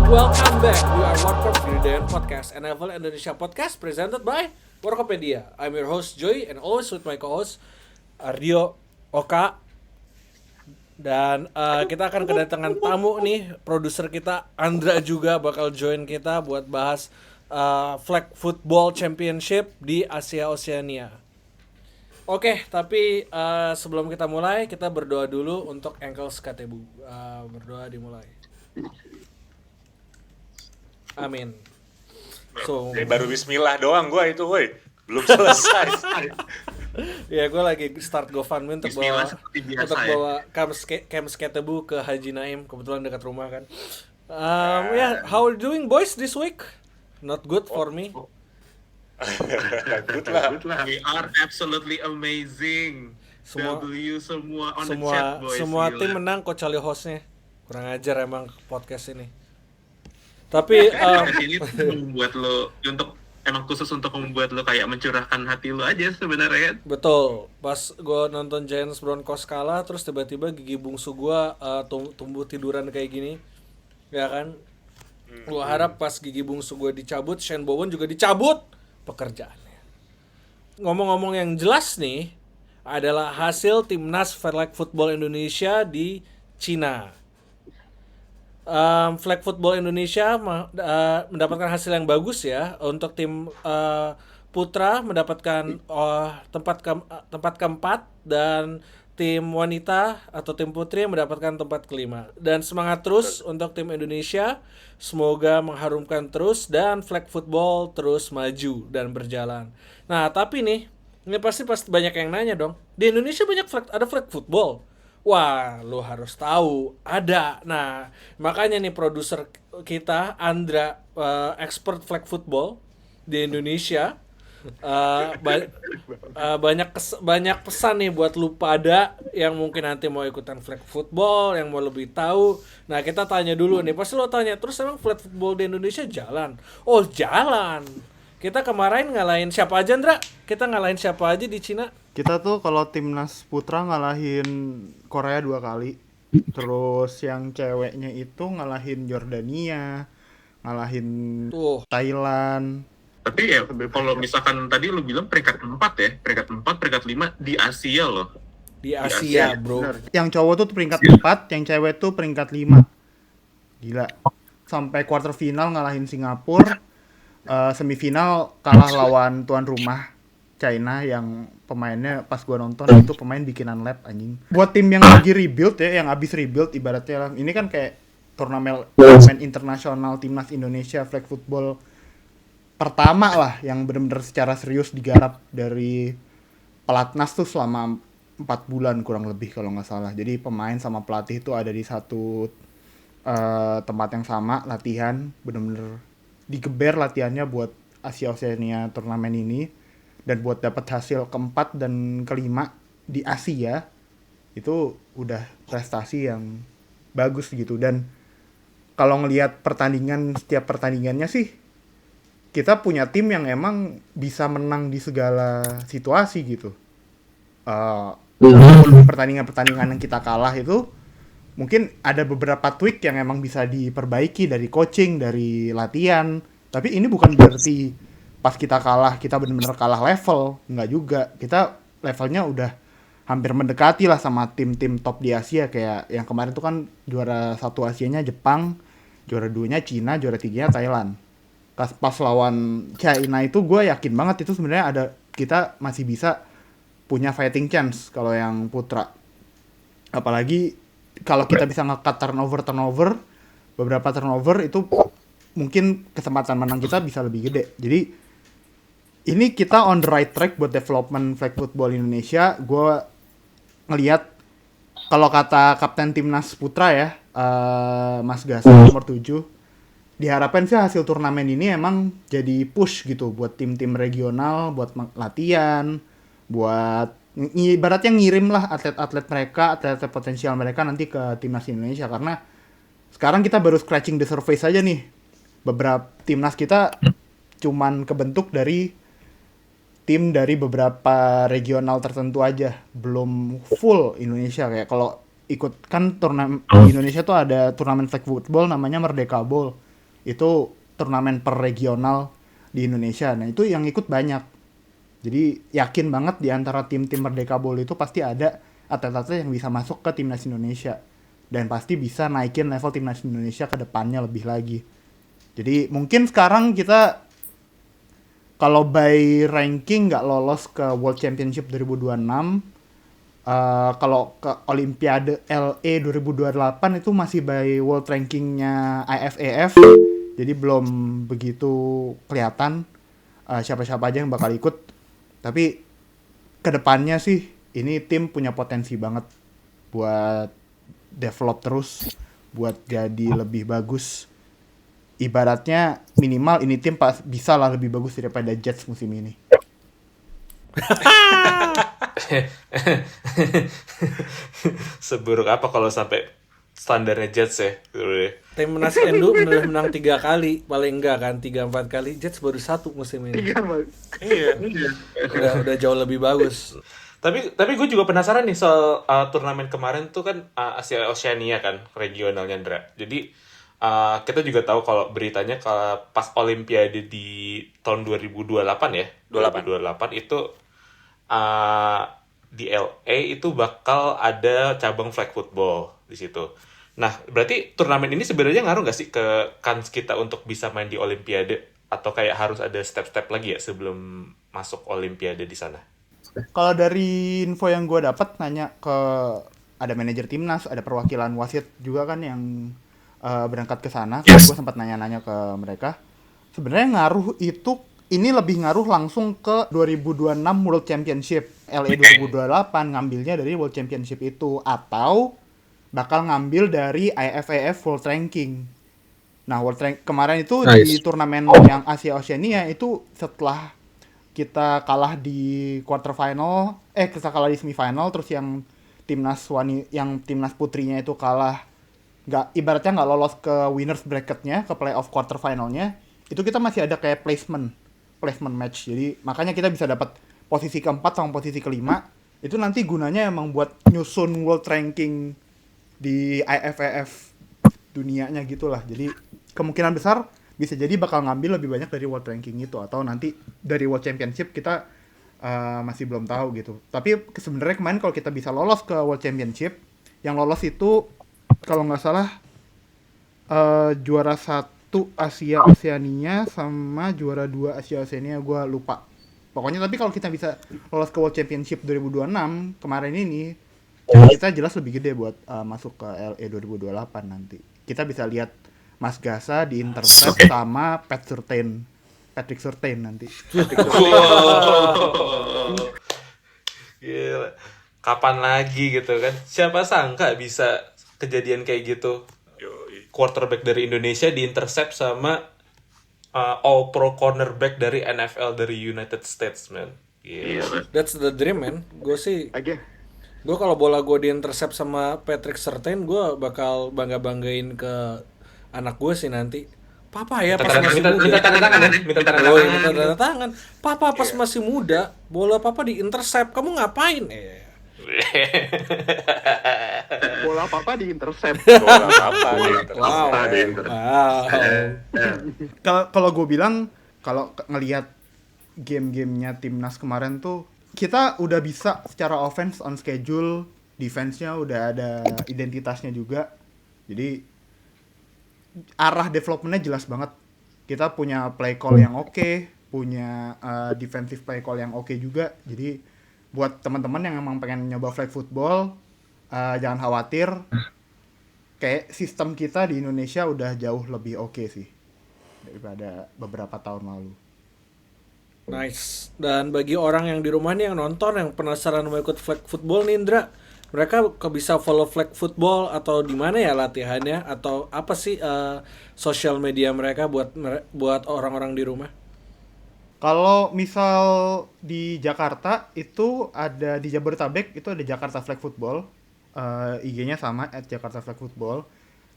Welcome back. We are Warkop Gridiron Podcast, NFL Indonesia Podcast presented by Warkopedia. I'm your host Joy and always with my co-host Ardio, Oka, dan kita akan kedatangan tamu nih, produser kita Andra juga bakal join kita buat bahas Flag Football Championship di Asia Oceania. Oke, tapi sebelum kita mulai, kita berdoa dulu untuk Ankles Katebu. Berdoa dimulai. Amin. So, baru bismillah doang gue itu, woi. Belum selesai. ya gue lagi start GoFundMe untuk bawa Camps Katebu ke Haji Naim, kebetulan dekat rumah kan. How are you doing boys this week? Not good for me. Good lah. We are absolutely amazing. Semua on the chat boys. Semua tim menang kecuali hostnya. Kurang ajar emang podcast ini. Tapi ini membuat lo emang khusus untuk membuat lo kayak mencurahkan hati lo aja sebenarnya. Betul. Pas gue nonton Giants Broncos kalah, terus tiba-tiba gigi bungsu gue tumbuh tiduran kayak gini, ya kan? Gue harap pas gigi bungsu gue dicabut, Shane Bowen juga dicabut pekerjaannya. Ngomong-ngomong yang jelas nih, adalah hasil Timnas Flag Football Indonesia di Cina. Flag Football Indonesia mendapatkan hasil yang bagus ya. Untuk tim putra mendapatkan tempat keempat, dan tim wanita atau tim putri mendapatkan tempat kelima. Dan semangat terus untuk tim Indonesia, semoga mengharumkan terus dan flag football terus maju dan berjalan. Nah tapi nih, ini pasti banyak yang nanya dong, di Indonesia ada flag football? Wah, lo harus tahu, ada. Nah, makanya nih produser kita Andra, expert flag football di Indonesia, banyak pesan nih buat lu pada yang mungkin nanti mau ikutan flag football, yang mau lebih tahu. Nah, kita tanya dulu nih. Pasti lo tanya, terus emang flag football di Indonesia jalan? Oh, jalan. Kita kemarin ngalahin siapa aja, Andra? Kita ngalahin siapa aja di Cina? Kita tuh kalau timnas putra ngalahin Korea 2 kali. Terus yang ceweknya itu ngalahin Jordania, ngalahin Thailand. Tapi ya kalau misalkan tadi lu bilang peringkat 4 ya, peringkat 4, peringkat 5 di Asia loh. Di Asia, bro. Bener. Yang cowok tuh peringkat 4, yang cewek tuh peringkat 5. Gila. Sampai quarter final ngalahin Singapura. Semifinal kalah lawan tuan rumah China yang pemainnya pas gua nonton itu pemain bikinan lab anjing. Buat tim yang lagi rebuild ya, yang abis rebuild ibaratnya lah. Ini kan kayak turnamen internasional timnas Indonesia flag football pertama lah yang benar-benar secara serius digarap dari pelatnas tuh selama 4 bulan kurang lebih kalau nggak salah. Jadi pemain sama pelatih itu ada di satu tempat yang sama, latihan benar-benar digeber latihannya buat Asia Oceania turnamen ini, dan buat dapat hasil keempat dan kelima di Asia itu udah prestasi yang bagus gitu. Dan kalau ngelihat setiap pertandingannya sih, kita punya tim yang emang bisa menang di segala situasi gitu. Pertandingan yang kita kalah itu mungkin ada beberapa tweak yang emang bisa diperbaiki dari coaching, dari latihan. Tapi ini bukan berarti pas kita kalah, kita benar-benar kalah level. Enggak juga. Kita levelnya udah hampir mendekati lah sama tim-tim top di Asia. Kayak yang kemarin tuh kan juara 1 Asianya Jepang, juara 2-nya Cina, juara 3-nya Thailand. Pas lawan China itu gue yakin banget itu sebenarnya kita masih bisa punya fighting chance kalau yang putra. Apalagi kalau kita bisa nge-cut turnover, beberapa turnover itu mungkin kesempatan menang kita bisa lebih gede. Jadi ini kita on the right track buat development flag football Indonesia. Gue ngelihat kalau kata kapten timnas putra ya, Mas Gasa nomor 7, diharapkan sih hasil turnamen ini emang jadi push gitu buat tim-tim regional, buat latihan, buat ibaratnya ngirim lah atlet-atlet mereka, atlet-atlet potensial mereka nanti ke timnas Indonesia. Karena sekarang kita baru scratching the surface aja nih. Beberapa timnas kita cuman kebentuk dari tim dari beberapa regional tertentu aja, belum full Indonesia. Kayak kalau ikut kan turnamen di Indonesia tuh ada turnamen flag football namanya Merdeka Bowl. itu turnamen per regional di Indonesia. Nah itu yang ikut banyak. Jadi yakin banget di antara tim-tim Merdeka Bowl itu pasti ada atlet-atlet yang bisa masuk ke timnas Indonesia dan pasti bisa naikin level timnas Indonesia ke depannya lebih lagi. Jadi mungkin sekarang kita kalau by ranking nggak lolos ke World Championship 2026, kalau ke Olimpiade LA 2028 itu masih by world rankingnya IFAF, jadi belum begitu kelihatan siapa-siapa aja yang bakal ikut. Tapi kedepannya sih ini tim punya potensi banget buat develop terus, buat jadi lebih bagus. Ibaratnya minimal ini tim bisa lah lebih bagus daripada Jets musim ini. Seburuk apa kalau sampai standarnya Jets ya? Timnas Indo udah menang 3 kali, paling enggak kan 3-4 kali. Jets baru 1 musim ini. Iya. Udah jauh lebih bagus. Tapi gue juga penasaran nih soal turnamen kemarin tuh kan Asia Oceania kan regionalnya Ndra. Jadi kita juga tahu kalau beritanya kalau pas Olimpiade di tahun 2028 ya, 2028 itu di LA itu bakal ada cabang flag football di situ. Nah, berarti turnamen ini sebenarnya ngaruh nggak sih ke kans kita untuk bisa main di Olimpiade? Atau kayak harus ada step-step lagi ya sebelum masuk Olimpiade di sana? Kalau dari info yang gue dapat nanya ke ada manajer timnas, ada perwakilan wasit juga kan yang berangkat ke sana. Gue sempat nanya-nanya ke mereka. Sebenarnya ngaruh itu ini lebih ngaruh langsung ke 2026 World Championship. LA 2028 ngambilnya dari World Championship itu atau bakal ngambil dari IFAF World Ranking. Nah, kemarin itu di turnamen yang Asia Oceania itu setelah kita kalah di quarter final, kita kalah di semifinal, terus yang timnas putrinya itu kalah, ibaratnya nggak lolos ke winners bracketnya, ke playoff quarter finalnya, itu kita masih ada kayak placement match. Jadi makanya kita bisa dapat posisi keempat sama posisi kelima. Itu nanti gunanya emang buat nyusun world ranking di IFAF dunianya gitulah. Jadi kemungkinan besar bisa jadi bakal ngambil lebih banyak dari world ranking itu, atau nanti dari world championship kita masih belum tahu gitu. Tapi sebenarnya kemarin kalau kita bisa lolos ke world championship, yang lolos itu kalau nggak salah juara 1 Asia Oceania sama juara 2 Asia Oceania, gue lupa pokoknya. Tapi kalau kita bisa lolos ke world championship 2026 kemarin ini, kita jelas lebih gede buat masuk ke LA 2028 nanti. Kita bisa lihat Mas Gasa di intercept sama Patrick Surtain nanti. Gila. Kapan lagi gitu kan? Siapa sangka bisa kejadian kayak gitu. Quarterback dari Indonesia di intercept sama all pro cornerback dari NFL dari United States, man. Gila. That's the dream, man. Gue kalau bola gue di-intercept sama Patrick Surtain, gue bakal bangga-banggain ke anak gue sih nanti. Papa ya pas masih muda. Minta tanda tangan ya? Minta tanda tangan. Minta tanda tangan. Papa pas masih muda, bola papa di-intercept. Kamu ngapain? Bola papa di-intercept. Wow. Kalau gue bilang, kalau ngelihat game-gamenya timnas kemarin tuh, kita udah bisa secara offense on schedule, defense-nya udah ada identitasnya juga. Jadi arah development-nya jelas banget. Kita punya play call yang oke, punya defensive play call yang oke juga. Jadi buat teman-teman yang emang pengen nyoba flag football, jangan khawatir. Kayak sistem kita di Indonesia udah jauh lebih oke sih daripada beberapa tahun lalu. Nice. Dan bagi orang yang di rumah nih yang nonton, yang penasaran mau ikut flag football nih Indra, mereka bisa follow flag football atau di mana ya latihannya, atau apa sih social media mereka buat orang-orang di rumah? Kalau misal di Jakarta itu ada, di Jabodetabek itu ada Jakarta Flag Football, IG-nya sama @jakartaflagfootball.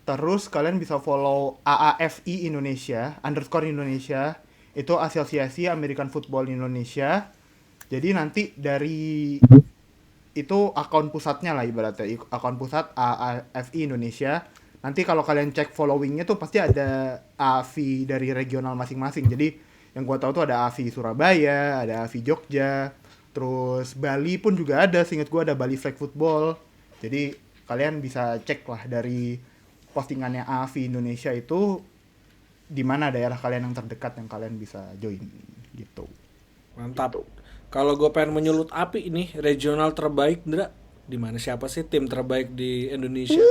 Terus kalian bisa follow AAFI Indonesia _Indonesia, itu Asosiasi American Football Indonesia. Jadi nanti dari itu akun pusatnya lah, ibaratnya akun pusat AAFI Indonesia. nanti kalau kalian cek followingnya tuh pasti ada AFI dari regional masing-masing. Jadi yang gua tahu tuh ada AFI Surabaya, ada AFI Jogja, terus Bali pun juga ada. Seingat gua ada Bali Flag Football. Jadi kalian bisa cek lah dari postingannya AFI Indonesia itu di mana daerah kalian yang terdekat yang kalian bisa join gitu. Mantap. Kalau gue pengen menyulut api ini regional terbaik, Ndra, di mana siapa sih tim terbaik di Indonesia?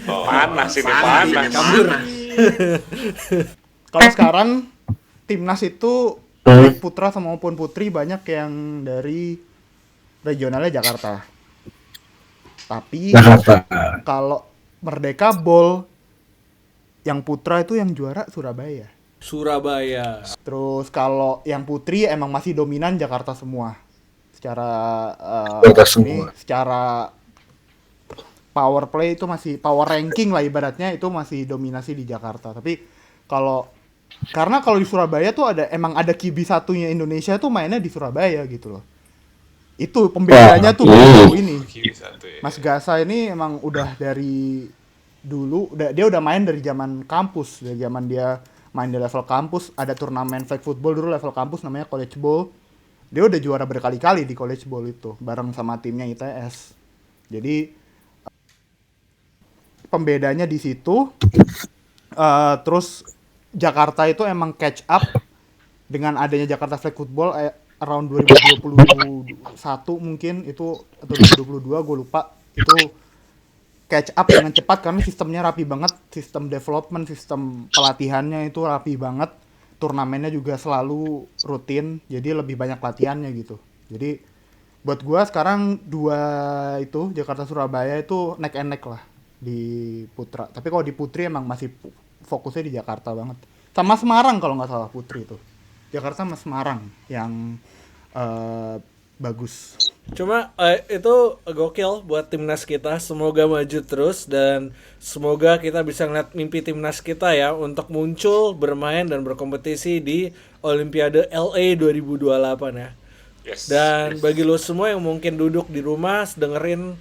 Panas ini, panas. Kabur. Kalau sekarang timnas itu baik putra maupun putri banyak yang dari regionalnya Jakarta. Tapi kalau Merdeka Ball yang putra itu yang juara Surabaya. Surabaya. Terus kalau yang putri emang masih dominan Jakarta semua. Secara secara power play itu masih power ranking lah ibaratnya itu masih dominasi di Jakarta. Tapi karena kalau di Surabaya tuh emang ada kibi satunya Indonesia tuh mainnya di Surabaya gitu loh. Itu pembedanya tuh ini. Mas Gasa ini emang udah dari dulu, dia udah main dari zaman kampus, dari zaman dia main di level kampus, ada turnamen flag football dulu level kampus namanya College Bowl. Dia udah juara berkali-kali di College Bowl itu, bareng sama timnya ITS. Jadi pembedanya di situ. Terus Jakarta itu emang catch up dengan adanya Jakarta Flag Football around 2021 mungkin itu atau 2022 gue lupa, itu catch up dengan cepat karena sistemnya rapi banget, sistem development, sistem pelatihannya itu rapi banget, turnamennya juga selalu rutin, jadi lebih banyak latihannya gitu. Jadi buat gue sekarang dua itu Jakarta Surabaya itu neck and neck lah di putra, tapi kalau di putri emang masih fokusnya di Jakarta banget, sama Semarang kalau nggak salah putri itu. Jakarta sama Semarang yang bagus. Cuma itu gokil buat timnas kita. Semoga maju terus dan semoga kita bisa ngeliat mimpi timnas kita ya untuk muncul, bermain dan berkompetisi di Olimpiade LA 2028 ya. Yes. Dan bagi lo semua yang mungkin duduk di rumah dengerin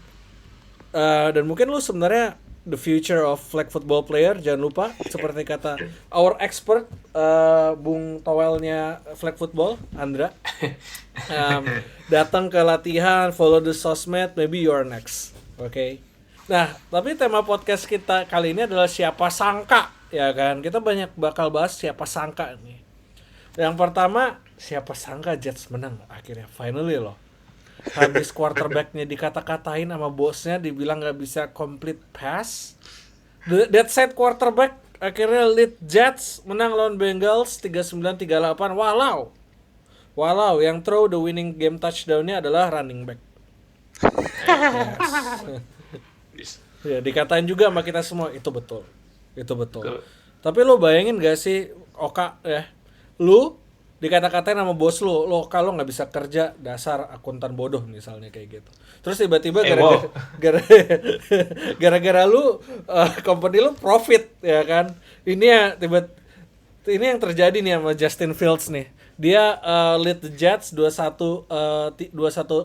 dan mungkin lo sebenarnya the future of flag football player, jangan lupa seperti kata our expert Bung Towelnya flag football Andra, datang ke latihan, follow the sosmed, maybe you're next. Oke. Nah, tapi tema podcast kita kali ini adalah siapa sangka, ya kan? Kita bakal bahas siapa sangka nih. Yang pertama, siapa sangka Jets menang akhirnya, finally loh. Habis quarterbacknya dikata-katain sama bosnya, dibilang gak bisa complete pass. That set quarterback akhirnya lead Jets menang lawan Bengals 39-38. Walau yang throw the winning game touchdown-nya adalah running back. Yes. Ya, dikatain juga sama kita semua, itu betul. Tapi lo bayangin gak sih, Oka ya, lu dikata-katain sama bos lo kalau nggak bisa kerja, dasar akuntan bodoh misalnya kayak gitu. Terus tiba-tiba gara-gara lu company lu profit ya kan. Ini yang terjadi nih sama Justin Fields nih. Dia lead the Jets 21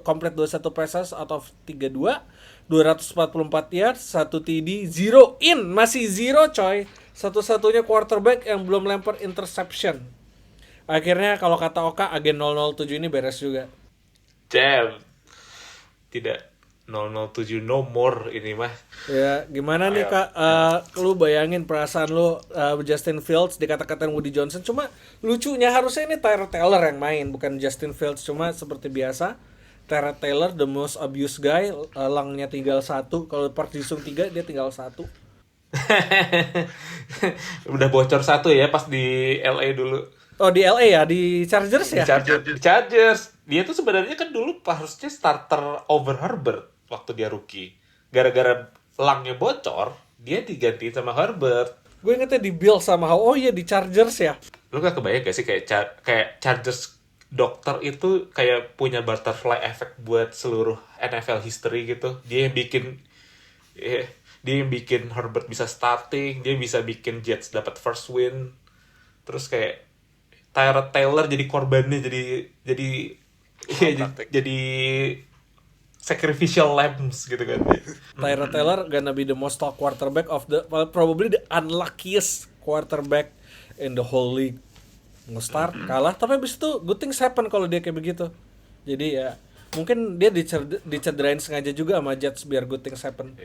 complete 21 passes out of 32, 244 yards, 1 TD, 0 in, masih 0 coy. Satu-satunya quarterback yang belum lempar interception. Akhirnya kalau kata Oka, agen 007 ini beres juga. Damn. Tidak 007 no more ini mah. Ya, gimana nih Kak? Lu bayangin perasaan lu Justin Fields dikata-katain Woody Johnson. Cuma lucunya harusnya ini Tyrod Taylor yang main, bukan Justin Fields. Cuma seperti biasa, Tyrod Taylor the most abused guy, langnya tinggal 1. Kalau Park Ji-sung 3, dia tinggal 1. Udah bocor 1 ya pas di LA dulu. Oh, di LA ya, di Chargers ya? Di Chargers. Dia tuh sebenarnya kan dulu harusnya starter over Herbert waktu dia rookie. Gara-gara langnya bocor, dia digantiin sama Herbert. Gue ingetnya di Bills sama oh iya di Chargers ya. Lu gak kebayang gak sih kayak Chargers dokter itu kayak punya butterfly effect buat seluruh NFL history gitu. Dia yang bikin Herbert bisa starting, dia bisa bikin Jets dapat first win. Terus kayak Tyrod Taylor jadi korbannya, jadi sacrificial lambs gitu kan. Tyrod Taylor gonna be the most talk quarterback of the probably the unluckiest quarterback in the whole league. Nge-start kalah, tapi abis itu good things happen kalau dia kayak begitu. Jadi ya mungkin dia dicederain sengaja juga sama Jets biar good things happen.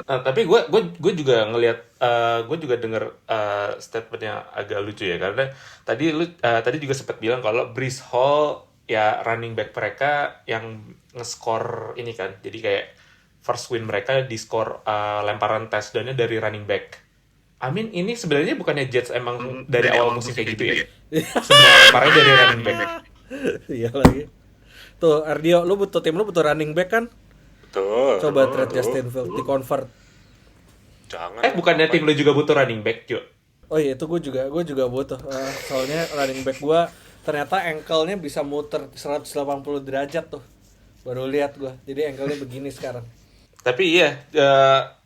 Tapi gue juga ngelihat, gue juga denger statementnya agak lucu ya, karena tadi juga sempat bilang kalau Breece Hall ya running back mereka yang nge-score ini kan, jadi kayak first win mereka di skor lemparan touchdown-nya dari running back. I mean ini sebenarnya bukannya Jets emang dari awal musim kayak gitu ya? Semua lemparannya dari running back. Iya lagi. Tuh Ardio, tim lu butuh running back kan? Betul. Coba trade Justin Fields di convert. Jangan. Bukannya tim lu juga butuh running back, Jo? Oh iya itu gue juga butuh. Soalnya running back gue ternyata ankle-nya bisa muter 180 derajat tuh. Baru lihat gue. Jadi ankle-nya begini sekarang. Tapi iya,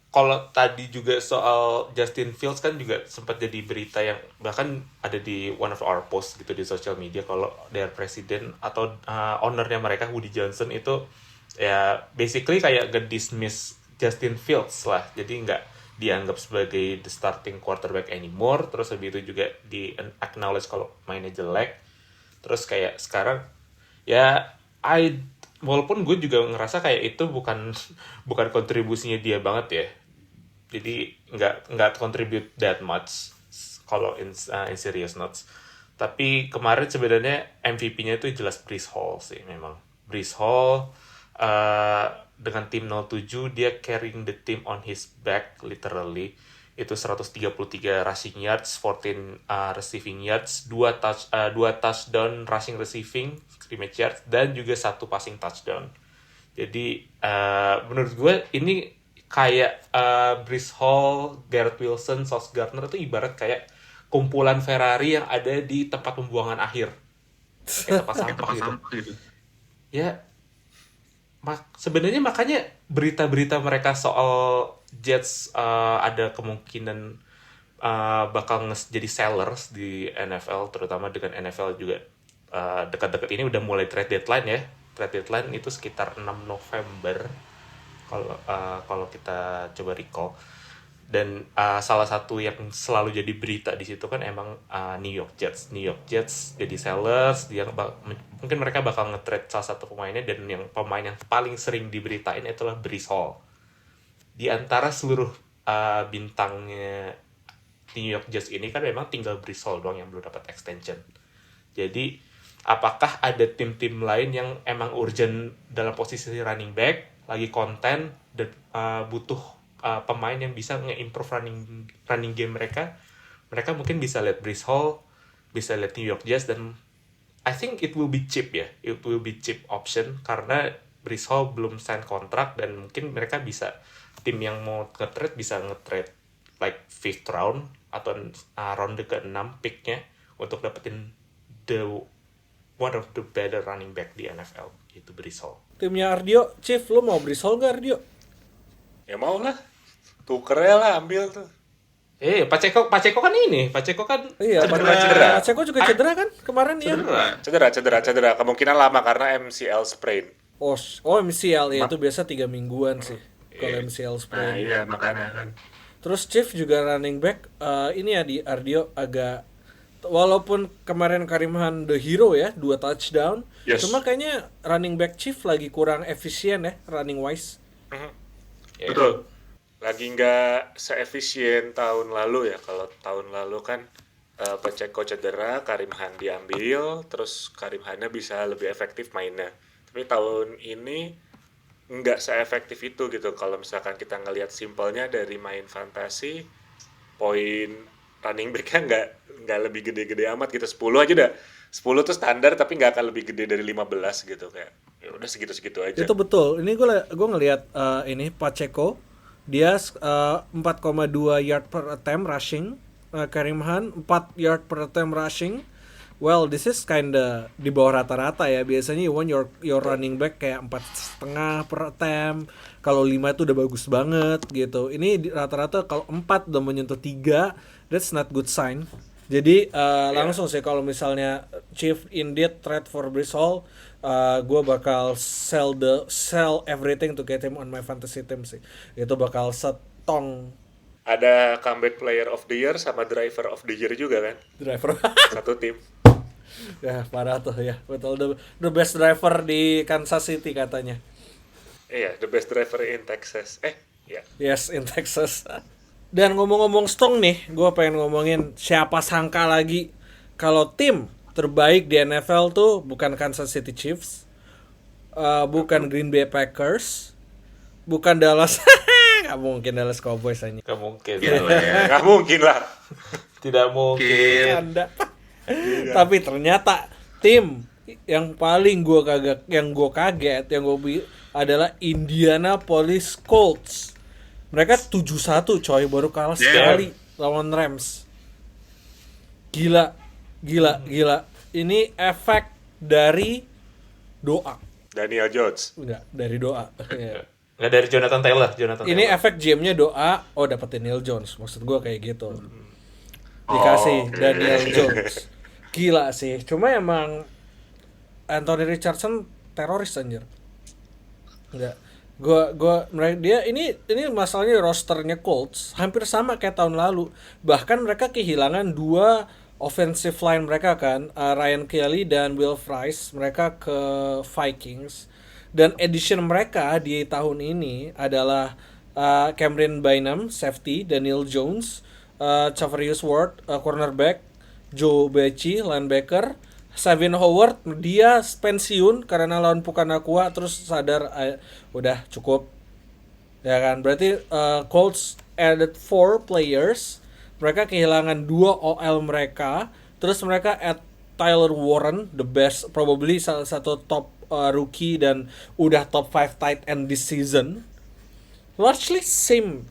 kalau tadi juga soal Justin Fields kan juga sempat jadi berita yang bahkan ada di one of our post gitu di social media, kalau their presiden atau ownernya mereka Woody Johnson itu ya basically kayak nge-dismiss Justin Fields lah, jadi nggak dianggap sebagai the starting quarterback anymore. Terus habis itu juga di acknowledge kalau mainnya jelek. Terus kayak sekarang ya walaupun gue juga ngerasa kayak itu bukan kontribusinya dia banget ya, jadi nggak contribute that much kalau in serious notes. Tapi kemarin sebenarnya MVP-nya itu jelas Breece Hall sih, memang Breece Hall dengan tim 07 dia carrying the team on his back literally. Itu 133 rushing yards, 14 receiving yards, 2 touchdown rushing receiving scrimmage yards, dan juga 1 passing touchdown. Jadi menurut gue ini kayak Breece Hall, Garrett Wilson, Sauce Gardner itu ibarat kayak kumpulan Ferrari yang ada di tempat pembuangan akhir, kayak tempat sampah gitu. Ya, sebenarnya makanya berita-berita mereka soal Jets ada kemungkinan bakal jadi sellers di NFL, terutama dengan NFL juga dekat-dekat ini udah mulai trade deadline ya. Trade deadline itu sekitar 6 November kalau kita coba recall. Dan salah satu yang selalu jadi berita di situ kan emang New York Jets jadi sellers. Mungkin mereka bakal nge-trade salah satu pemainnya, dan yang pemain yang paling sering diberitain itulah Breece Hall. Di antara seluruh bintangnya New York Jets ini kan memang tinggal Breece Hall doang yang belum dapat extension. Jadi apakah ada tim-tim lain yang emang urgent dalam posisi running back, lagi konten dan butuh pemain yang bisa nge-improve running game mereka mungkin bisa lihat Breece Hall, bisa lihat New York Jets, dan I think it will be cheap ya. It will be cheap option karena Breece Hall belum sign kontrak, dan mungkin mereka bisa, tim yang mau nge-trade bisa nge-trade like 5th round atau ronde ke-6 picknya untuk dapetin one of the better running back di NFL, itu Breece Hall. Timnya Ardio, Chief, lu mau Breece Hall gak Ardio? Ya mau lah. Tukernya lah, ambil tuh. Pacheco kan ini. Pacheco kan Iya, cedera. Pacheco juga cedera kan kemarin ya? Cedera. Kemungkinan lama karena MCL sprain. Oh MCL ya, itu biasa 3 mingguan sih kalau MCL sprain. Nah iya makanya kan. Terus Chief juga running back, ini ya di Ardio agak, walaupun kemarin Karim Khan the hero ya, 2 touchdown, Yes. cuma kayaknya running back Chief lagi kurang efisien ya running wise. Betul. Lagi nggak seefisien tahun lalu ya. Kalau tahun lalu kan Pacheco cedera, Karim Khan diambil, terus Karim Khannya bisa lebih efektif mainnya. Tapi tahun ini nggak seefektif itu gitu. Kalau misalkan kita ngelihat simpelnya dari main fantasi, poin running back-nya nggak lebih gede-gede amat gitu. 10 aja dah. 10 tuh standar, tapi nggak akan lebih gede dari 15 gitu, kayak ya udah segitu-segitu aja. Itu betul. Ini gue ngelihat ini Pacheco, dia 4,2 yard per attempt rushing. Karim Khan 4 yard per attempt rushing. Well, this is kinda di bawah rata-rata ya. Biasanya you want your running back kayak 4,5 per attempt. Kalau 5 itu udah bagus banget gitu. Ini rata-rata kalau 4 udah menyentuh 3, that's not good sign. Jadi langsung sih kalau misalnya Chief indeed trade for Breece Hall, gue bakal sell everything to get him on my fantasy team sih. Itu bakal setong Ada comeback player of the year sama driver of the year juga kan, driver. satu tim. Ya parah tuh ya, betul, the best driver di Kansas City katanya. Iya, the best driver in Texas. Ya. Yes, in Texas. Dan ngomong-ngomong Stong nih, gue pengen ngomongin siapa sangka lagi kalau tim terbaik di NFL tuh bukan Kansas City Chiefs, bukan Green Bay Packers, bukan Dallas. Gak mungkin Dallas Cowboys aja. Nggak mungkin. Gila ya. Nggak mungkin lah. Tidak mungkin. Anda. Tapi ternyata tim yang paling gue kaget adalah Indianapolis Colts. Mereka 7-1 coy, baru kalah sekali lawan Rams. Gila. Ini efek dari doa. Daniel Jones. Enggak, dari doa. Iya. Nggak dari Jonathan Taylor. Ini efek GM-nya doa, dapetin Daniel Jones. Maksud gue kayak gitu. Dikasih Daniel Jones. Gila sih. Cuma emang Anthony Richardson teroris anjir. Enggak. Dia ini masalahnya rosternya Colts hampir sama kayak tahun lalu. Bahkan mereka kehilangan 2 offensive line mereka kan, Ryan Kelly dan Will Fries. Mereka ke Vikings. Dan edition mereka di tahun ini adalah Cameron Bynum, safety, Daniel Jones, Charvarius Ward, cornerback, Joe Becci, linebacker, Savin Howard, dia pensiun karena lawan Pukanakua, terus sadar udah cukup. Ya kan, berarti Colts added 4 players, mereka kehilangan 2 OL mereka, terus mereka add Tyler Warren, the best, probably salah satu top rookie dan udah top 5 tight end this season. Largely same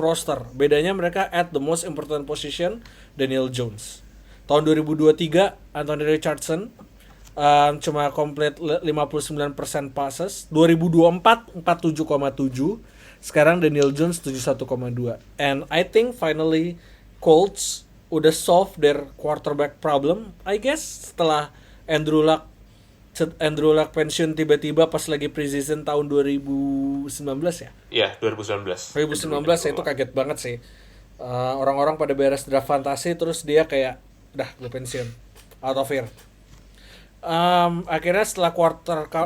roster. Bedanya mereka at the most important position Daniel Jones. Tahun 2023 Anthony Richardson cuma complete 59% passes. 2024 47,7. Sekarang Daniel Jones 71,2. And I think finally Colts udah solve their quarterback problem, I guess, setelah Andrew Luck pensiun tiba-tiba pas lagi preseason tahun 2019 ya? Iya, 2019. 2019 ya, itu kaget banget sih. Orang-orang pada beres draft fantasi terus dia kayak udah gue pensiun out of here. Akhirnya setelah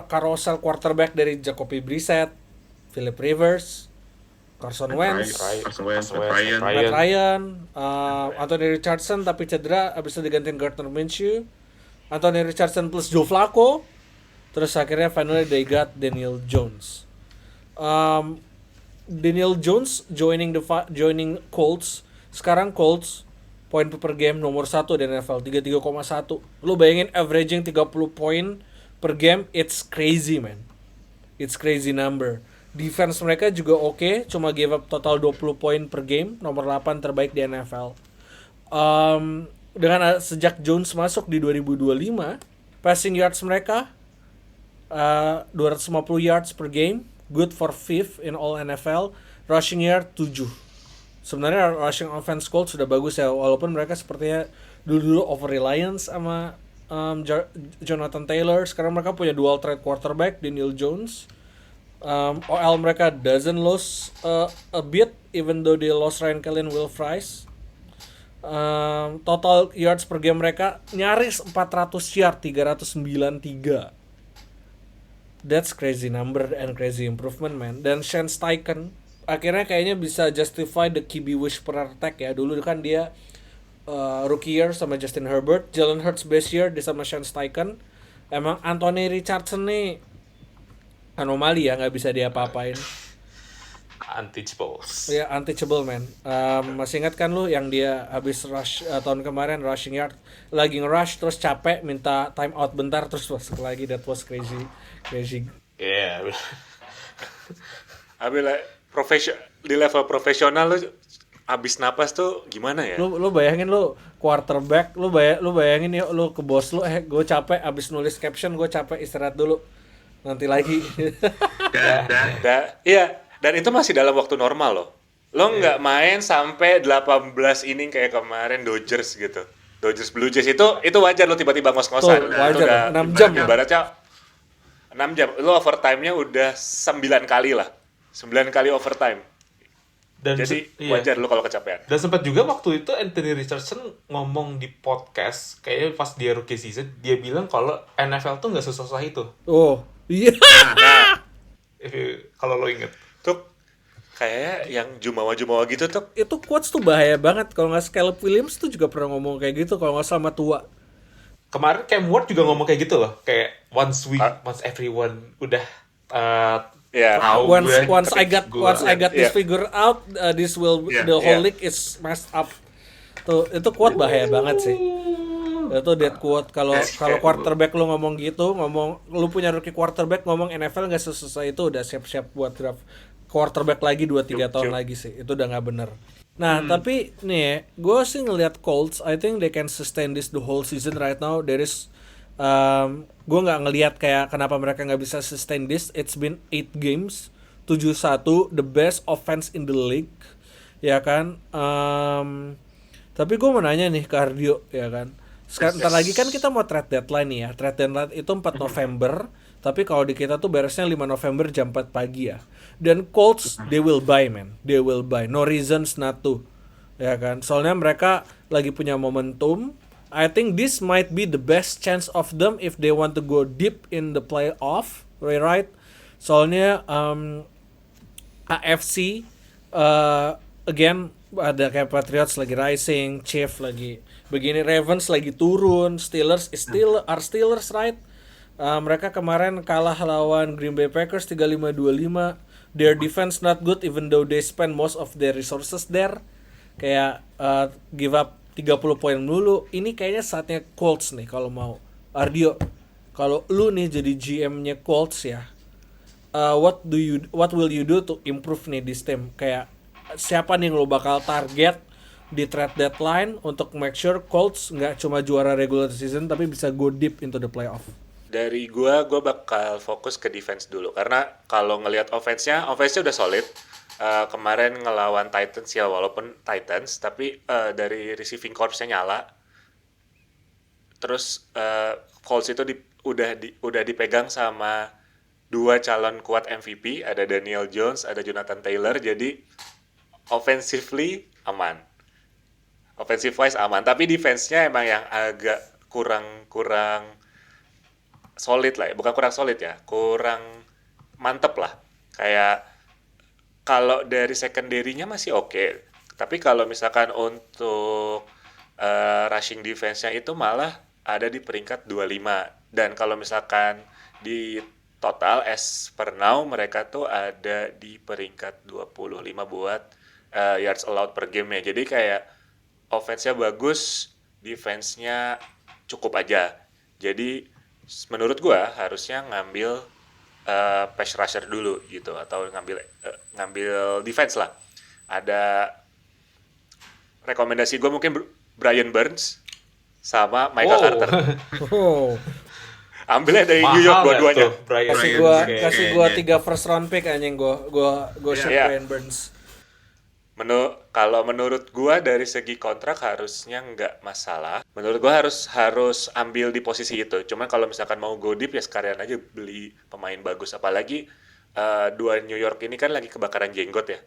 carousel quarterback dari Jacoby Brissett, Philip Rivers, Carson Wentz, Matt Ryan, Anthony Richardson tapi cedera, abis itu digantiin Gardner Minshew, Anthony Richardson plus Joe Flacco, terus akhirnya finally they got Daniel Jones. Daniel Jones joining Colts. Sekarang Colts poin per game nomor 1 di NFL, 33,1. Lu bayangin averaging 30 poin per game, it's crazy man. It's crazy number. Defense mereka juga oke, cuma give up total 20 poin per game, nomor 8 terbaik di NFL. Dengan sejak Jones masuk di 2025, passing yards mereka 250 yards per game, good for 5th in all NFL, rushing yard 7. Sebenarnya rushing offense Colts sudah bagus ya, walaupun mereka sepertinya dulu over reliance sama Jonathan Taylor. Sekarang mereka punya dual threat quarterback Daniel Jones. OL mereka doesn't lose a bit even though they lost Ryan Kelly and Will Fries. Total yards per game mereka nyaris 400 yard, 393. That's crazy number and crazy improvement man. Dan Shane Steichen akhirnya kayaknya bisa justify the QB whisperer tag ya. Dulu kan dia rookie year sama Justin Herbert, Jalen Hurts best year dia sama Shane Steichen. Emang Anthony Richardson nih anomali ya, nggak bisa diapa-apain. Untouchable. Ya, untouchable man. Masih ingat kan lu yang dia habis rush tahun kemarin rushing yard, lagi nge-rush terus capek minta time out bentar terus masuk lagi. That was crazy. Iya. Di level profesional lu abis napas tuh gimana ya? Lu bayangin lu quarterback, lu bayangin ya lu ke bos lu, gue capek abis nulis caption, gue capek istirahat dulu. Nanti lagi. Dan itu masih dalam waktu normal loh. Lo nggak main sampai 18 inning kayak kemarin Dodgers gitu. Dodgers Blue Jays itu wajar lo tiba-tiba ngos-ngosan. Tuh, wajar, 6 jam. Ibaratnya 6 jam. Lu overtime-nya udah 9 kali lah. 9 kali overtime. Dan Jadi iya. wajar lu kalau kecapean. Dan sempat juga waktu itu Anthony Richardson ngomong di podcast kayaknya pas dia rookie season, dia bilang kalau NFL tuh nggak susah-susah itu. Oh, iya. Nah, Kalau lo inget. tuh kayak yang jumawa-jumawa gitu tuh. Itu quotes tuh bahaya banget. Kalau nggak Caleb Williams tuh juga pernah ngomong kayak gitu. Kalau nggak salah sama tua. Kemarin Cam Ward juga ngomong kayak gitu loh, kayak once everyone udah Ya. tahu gue, Once tapi I got this Yeah. figure out, this will Yeah, the whole yeah. league is messed up. Tuh itu quote bahaya banget sih. Itu dead quote kalau quarterback lu ngomong gitu, lu punya rookie quarterback ngomong NFL nggak sesusah itu, udah siap-siap buat draft quarterback lagi 2-3 tahun lagi sih. Itu udah nggak bener. Nah, tapi nih, gue sih ngelihat Colts, I think they can sustain this the whole season right now. There is gue nggak ngelihat kayak kenapa mereka nggak bisa sustain this. It's been 8 games, 7-1, the best offense in the league, ya kan. Tapi gue mau nanya nih ke Ardio, ya kan. Sekarang ntar lagi kan kita mau trade deadline nih ya. Trade deadline itu 4 November, tapi kalau di kita tuh beresnya 5 November jam 4 pagi ya. Dan Colts, they will buy, man. They will buy. No reasons not to. Ya kan. Soalnya mereka lagi punya momentum. I think this might be the best chance of them if they want to go deep in the playoff, right? Soalnya AFC again ada kayak Patriots lagi rising, Chiefs lagi begini, Ravens lagi turun, Steelers right? Mereka kemarin kalah lawan Green Bay Packers 35-25. Their defense not good even though they spend most of their resources there. Kayak give up 30 poin dulu. Ini kayaknya saatnya Colts nih kalau mau. Ardio, kalau lu nih jadi GM-nya Colts ya, what will you do to improve nih this team? Kayak siapa nih yang lo bakal target di trade deadline untuk make sure Colts nggak cuma juara regular season tapi bisa go deep into the playoff? Dari gua bakal fokus ke defense dulu karena kalau ngelihat offense-nya udah solid. Kemarin ngelawan Titans ya, walaupun Titans tapi dari receiving corps-nya nyala. Terus Colts itu udah dipegang sama 2 calon kuat MVP, ada Daniel Jones, ada Jonathan Taylor, jadi offensively aman. Offensive wise aman, tapi defense-nya emang yang agak kurang solid lah ya. Bukan kurang solid ya, kurang mantep lah. Kayak kalau dari secondary-nya masih oke. Tapi kalau misalkan untuk rushing defense-nya itu malah ada di peringkat 25. Dan kalau misalkan di total as per now mereka tuh ada di peringkat 25 buat yards allowed per game-nya. Jadi kayak offense-nya bagus, defense-nya cukup aja. Jadi menurut gua harusnya ngambil pass rusher dulu gitu, atau ngambil defense lah. Ada rekomendasi gue mungkin Brian Burns sama Michael Carter. Oh, Ambilnya dari Mahal New York ya dua-duanya. tuh, Brian. kasih gua 3 first round pick anjing, gua ship Iya. Brian Burns. Kalau menurut gua dari segi kontrak harusnya nggak masalah. Menurut gua harus ambil di posisi itu. Cuman kalau misalkan mau go deep ya sekalian aja beli pemain bagus. Apalagi 2 New York ini kan lagi kebakaran jenggot ya.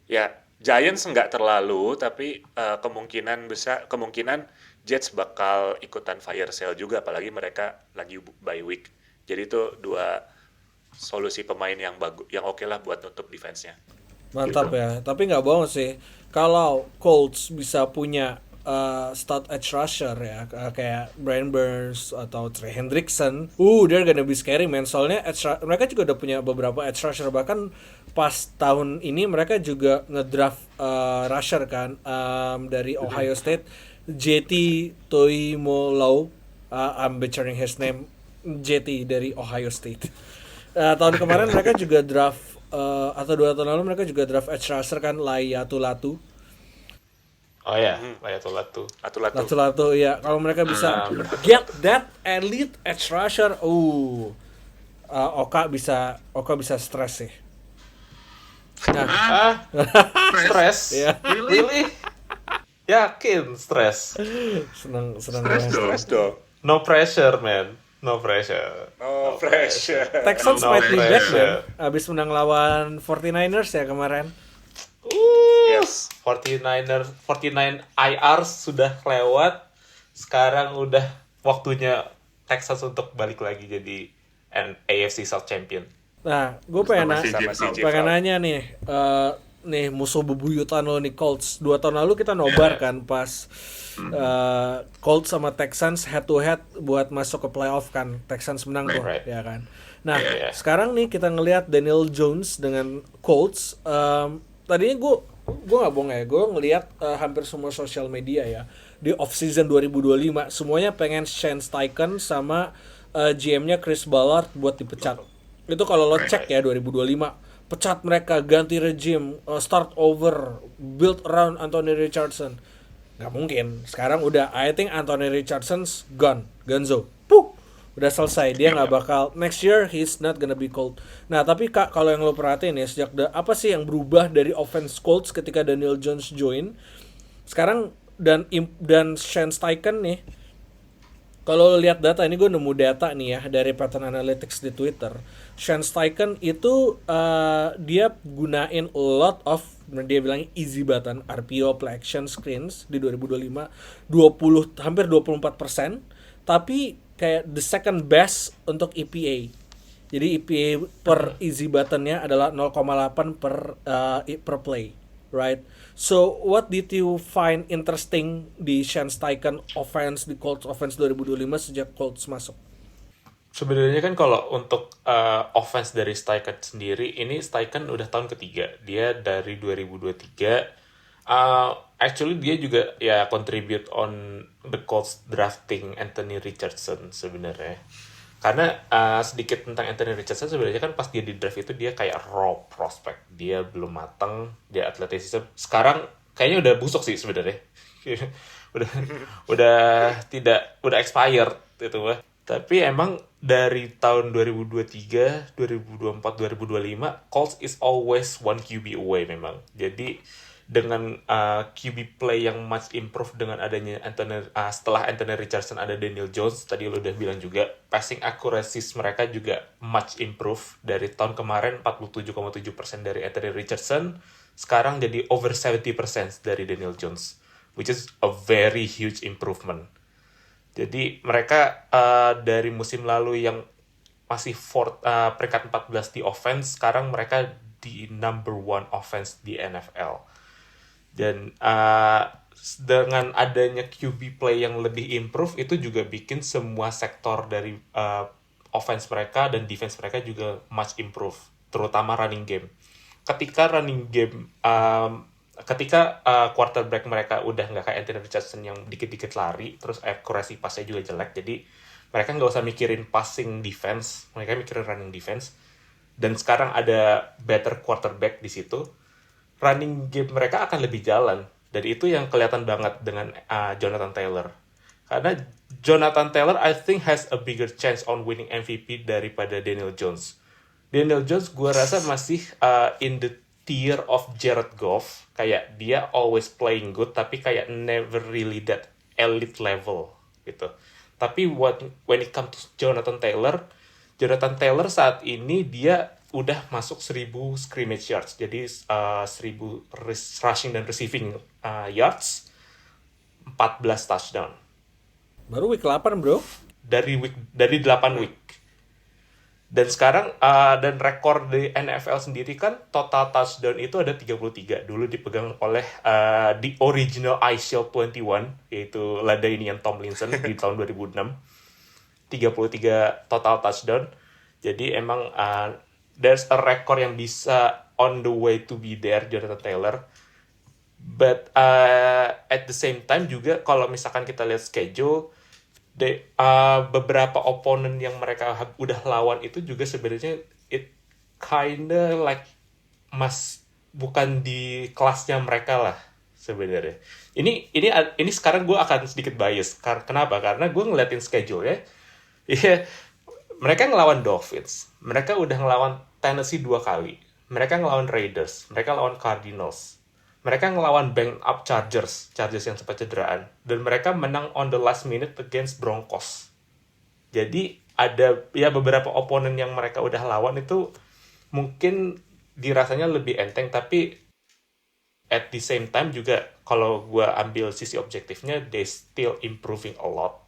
Ya Giants nggak terlalu, tapi kemungkinan Jets bakal ikutan fire sale juga. Apalagi mereka lagi bye week. Jadi itu 2 solusi pemain yang bagus, yang oke lah buat nutup defense-nya. Mantap ya, tapi nggak bohong sih. Kalau Colts bisa punya stud edge rusher ya, kayak Brian Burns atau Trey Hendrickson, they're gonna be scary man. Soalnya mereka juga udah punya beberapa edge rusher. Bahkan pas tahun ini mereka juga ngedraft rusher kan, dari Ohio State, JT Toimolo, I'm butchering his name, JT dari Ohio State. Tahun kemarin mereka juga draft atau 2 tahun lalu mereka juga draft edge rusher kan, Laiatulatu. Oh ya, Latu. Latu ya. Kalau mereka bisa get that elite edge rusher, Oka bisa stres sih. Nah, Stress? ya. Really? Yakin stress? senang Stres banget. dong. Terus dong. No pressure, man. No pressure. No pressure. Texans No might be back, pressure. man. Abis menang lawan 49ers ya kemarin. Yes. 49 IR sudah lewat. Sekarang udah waktunya Texans untuk balik lagi jadi AFC South Champion. Nah, gue pengen, Sama CJ Sama Stroud. CJ. pengen nanya nih, nih musuh bebuyutan lo nih Colts. 2 tahun lalu kita nobar kan pas Colts sama Texans head to head buat masuk ke playoff kan. Texans menang tuh, Right. ya kan. Nah, Yeah. sekarang nih kita ngelihat Daniel Jones dengan Colts. Tadinya gue nggak bohong ya, gue ngelihat hampir semua sosial media ya di off season 2025 semuanya pengen Shane Steichen sama GM-nya Chris Ballard buat dipecat. Itu kalau lo cek ya 2025, pecat mereka, ganti regime, start over, build around Anthony Richardson. Nggak mungkin. Sekarang udah, I think Anthony Richardson's gone, Gonzo. Puh, udah selesai. Dia nggak bakal, next year he's not gonna be Colt. Nah tapi Kak, kalau yang lo perhatiin ya, sejak apa sih yang berubah dari offense Colts ketika Daniel Jones join? Sekarang dan Shane Steichen nih, kalau lihat data, ini gue nemu data nih ya dari pattern analytics di Twitter. Shane Steichen itu dia gunain a lot of, dia bilang easy button, RPO, play action, screens di 2025 hampir 24%, tapi kayak the second best untuk EPA. Jadi EPA per easy buttonnya adalah 0,8 per play, right? So what did you find interesting di Shane Steichen offense, di Colts offense 2025 sejak Colts masuk? Sebenarnya kan kalau untuk offense dari Steichen sendiri, ini Steichen udah tahun ketiga. Dia dari 2023. Actually dia juga ya contribute on the Colts drafting Anthony Richardson sebenarnya. Karena sedikit tentang Anthony Richardson, sebenarnya kan pas dia di draft itu dia kayak raw prospect. Dia belum matang, dia athleticism. Sekarang kayaknya udah busuk sih sebenarnya. udah expired itu mah. Tapi emang dari tahun 2023, 2024, 2025, Colts is always one QB away memang. Jadi dengan QB play yang much improve dengan adanya setelah Anthony Richardson ada Daniel Jones, tadi lo udah bilang juga, passing accuracies mereka juga much improve. Dari tahun kemarin 47,7% dari Anthony Richardson, sekarang jadi over 70% dari Daniel Jones, which is a very huge improvement. Jadi mereka dari musim lalu yang masih peringkat 14 di offense, sekarang mereka di number 1 offense di NFL. Dan dengan adanya QB play yang lebih improve, itu juga bikin semua sektor dari offense mereka dan defense mereka juga much improve, terutama running game. Ketika running game quarterback mereka udah nggak kayak Anthony Richardson yang dikit-dikit lari, terus accuracy passnya juga jelek, jadi mereka nggak usah mikirin passing defense, mereka mikirin running defense. Dan sekarang ada better quarterback di situ, running game mereka akan lebih jalan. Dan itu yang kelihatan banget dengan Jonathan Taylor. Karena Jonathan Taylor I think has a bigger chance on winning MVP daripada Daniel Jones. Daniel Jones gue rasa masih in the tier of Jared Goff. Kayak dia always playing good, tapi kayak never really that elite level gitu. Tapi when it comes to Jonathan Taylor saat ini dia udah masuk 1000 scrimmage yards. Jadi 1000 rushing dan receiving yards, 14 touchdown. Baru week 8 bro. Dari 8 week. Dan sekarang dan rekor di NFL sendiri kan total touchdown itu ada 33. Dulu dipegang oleh the original iShield 21, yaitu LaDainian Tomlinson di tahun 2006. 33 total touchdown. Jadi emang there's a record yang bisa on the way to be there, Jonathan Taylor. But at the same time juga kalau misalkan kita lihat schedule, beberapa opponent yang mereka udah lawan itu juga sebenarnya it kinda like bukan di kelasnya mereka lah sebenarnya. Ini sekarang gue akan sedikit bias. Kenapa? Karena gue ngeliatin schedule ya. Iya. Mereka ngelawan Dolphins, mereka udah ngelawan Tennessee 2 kali, mereka ngelawan Raiders, mereka ngelawan Cardinals, mereka ngelawan banged up Chargers yang sempat cederaan, dan mereka menang on the last minute against Broncos. Jadi ada ya beberapa oponen yang mereka udah lawan itu mungkin dirasanya lebih enteng, tapi at the same time juga kalau gue ambil sisi objektifnya, they still improving a lot,